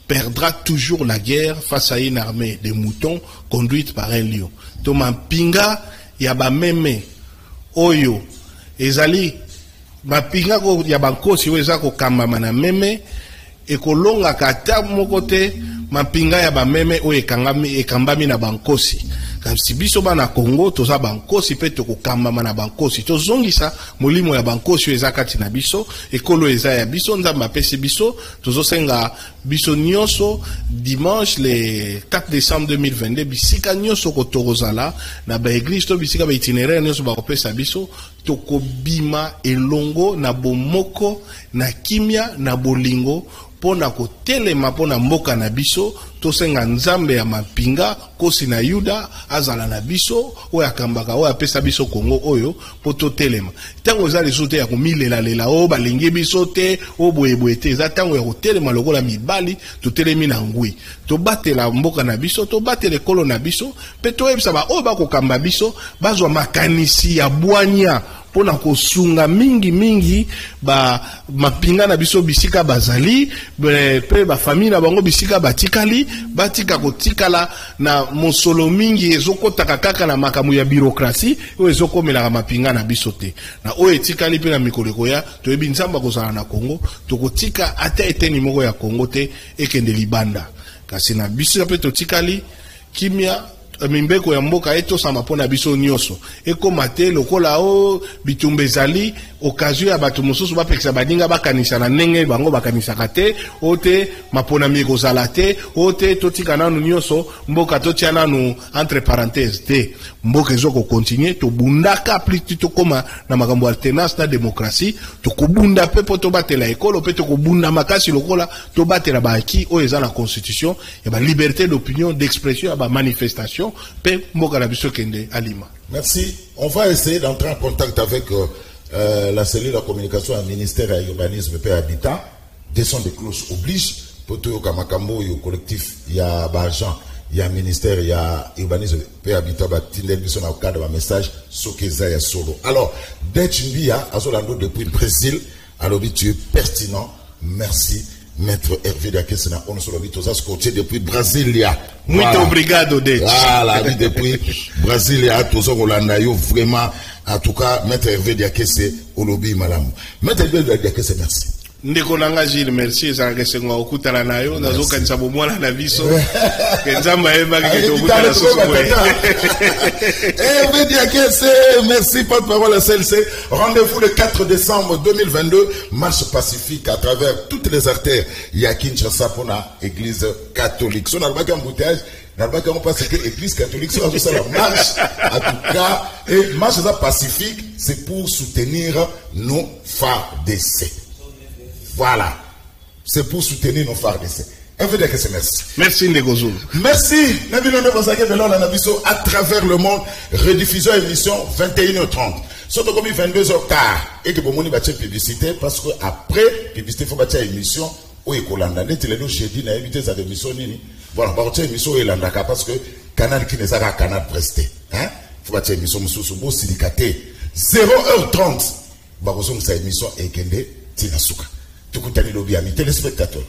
perdra toujours la guerre face à une armée de moutons conduite par un lion. Toma pinga ya ba meme oyo ezali ba pinga ko ya bankosi weza ko kamba mana meme ekolonga kata mokote mapinga ya ba meme o ekambami na bankosi kasi biso bana Congo toza bankosi pe to kokamba na bankosi to zongisa molimo ya bankosi eza kati na biso ekolo eza ya biso nzamba pesi biso tozo senga biso nyonso dimanche le 4 décembre 2022 bisika nyonso ko torozala na ba église to bisika ba itinéraire nyonso ba kopesa biso to kobima elongo na bomoko na kimia na bolingo pona kotelema pona mboka na biso tosenga nzambe ya mapinga kosi na Yuda azala na biso oyo akambaka oyo apesa biso Kongo oyo poto telema tango za lesote ya komilela lela o balingi biso te o boyeboye te za tango ya kotelema lokola mibali totelemi na ngui to batela mboka na biso to batela ekolo na biso pe to yebisa ba oyo bakokamba biso bazwa makanisi ya bwanya pona kosunga mingi ba mapinga na biso bisika bazali pe ba famille na bango bisika batikali batika kotikala na mosolo mingi ezokotaka kaka na makamu ya bureaucratie o ezokomela mapinga na biso te na o etikali pe na mikoleko ya to yebi nzamba kozala na Congo to kotika ata eteni moko ya Congo te ekende libanda kasi na biso pe to tikali kimia mimbeko ya mboka eto sama pona biso nyoso eko mate lokola o bitumbezali occasion ya bato mosusu ba pekisa badinga bakanisa na ndenge bango bakanisa kate ote mapona mieko zalate ote totika nanu nyoso mboka totia nanu entre parenthèses te mboka ezoko continuer to bundaka plus to koma na makambo alternance na démocratie to kubunda pe poto batela ekolo pe to kubunda makasi lokola to batela ba ki o eza na constitution ya ba liberté d'opinion d'expression ya ba manifestation. Merci. On va essayer d'entrer en contact avec la cellule de communication du ministère de l'urbanisme et habitat. Des sons de cloches obligent. Pour tout le collectif, il y a Barjan, il y a ministère, il y a urbanisme et habitat, il y a un cadre de message, Sokezaya Solo. Alors, d'Etchimbia, depuis le Brésil, alors tu es pertinent. Merci. Maître Hervé Dakesena, on se l'a côté depuis Brasilia. Muito obrigado, Dech. Voilà, depuis Brasilia, tous on l'a vraiment, en tout cas, Maître Hervé Dakesena, au lobby, madame. Maître Hervé Dakesena, merci. Ndeko nanga Gilles, merci, ezalaka sengo okutana na yo, nazokanisa bomwana na biso. Kenzamba yebaki ketobutana sosokwe. Hervé Dakesena, merci, porte-parole à CLC. Rendez-vous le 4 décembre 2022, marche pacifique à travers toutes les artères. Il y a Kinshasa pour la église catholique. Si on a le bac en bouteillage, on pense que l'église catholique sera juste la marche. En tout cas, et marche pacifique, c'est pour soutenir nos FARDC. Voilà. C'est pour soutenir nos FARDC. Merci. Merci Ndegozou. Merci. À travers le monde, rediffusion émission 21h30. Surtout comme 22h15. Et que vous avez une publicité parce que après, publicité, il faut bâtir émission. Où est Kolanda? Net le jeudi, n'a évité cette émission. Voilà, bâtir émission et l'andaka parce que canal qui n'est pas canal presté. Hein? Faut bâtir émission sous beau silicaté. 0h30. Barozong sa émission et Kende Tinasuka. Tout le monde a téléspectateurs.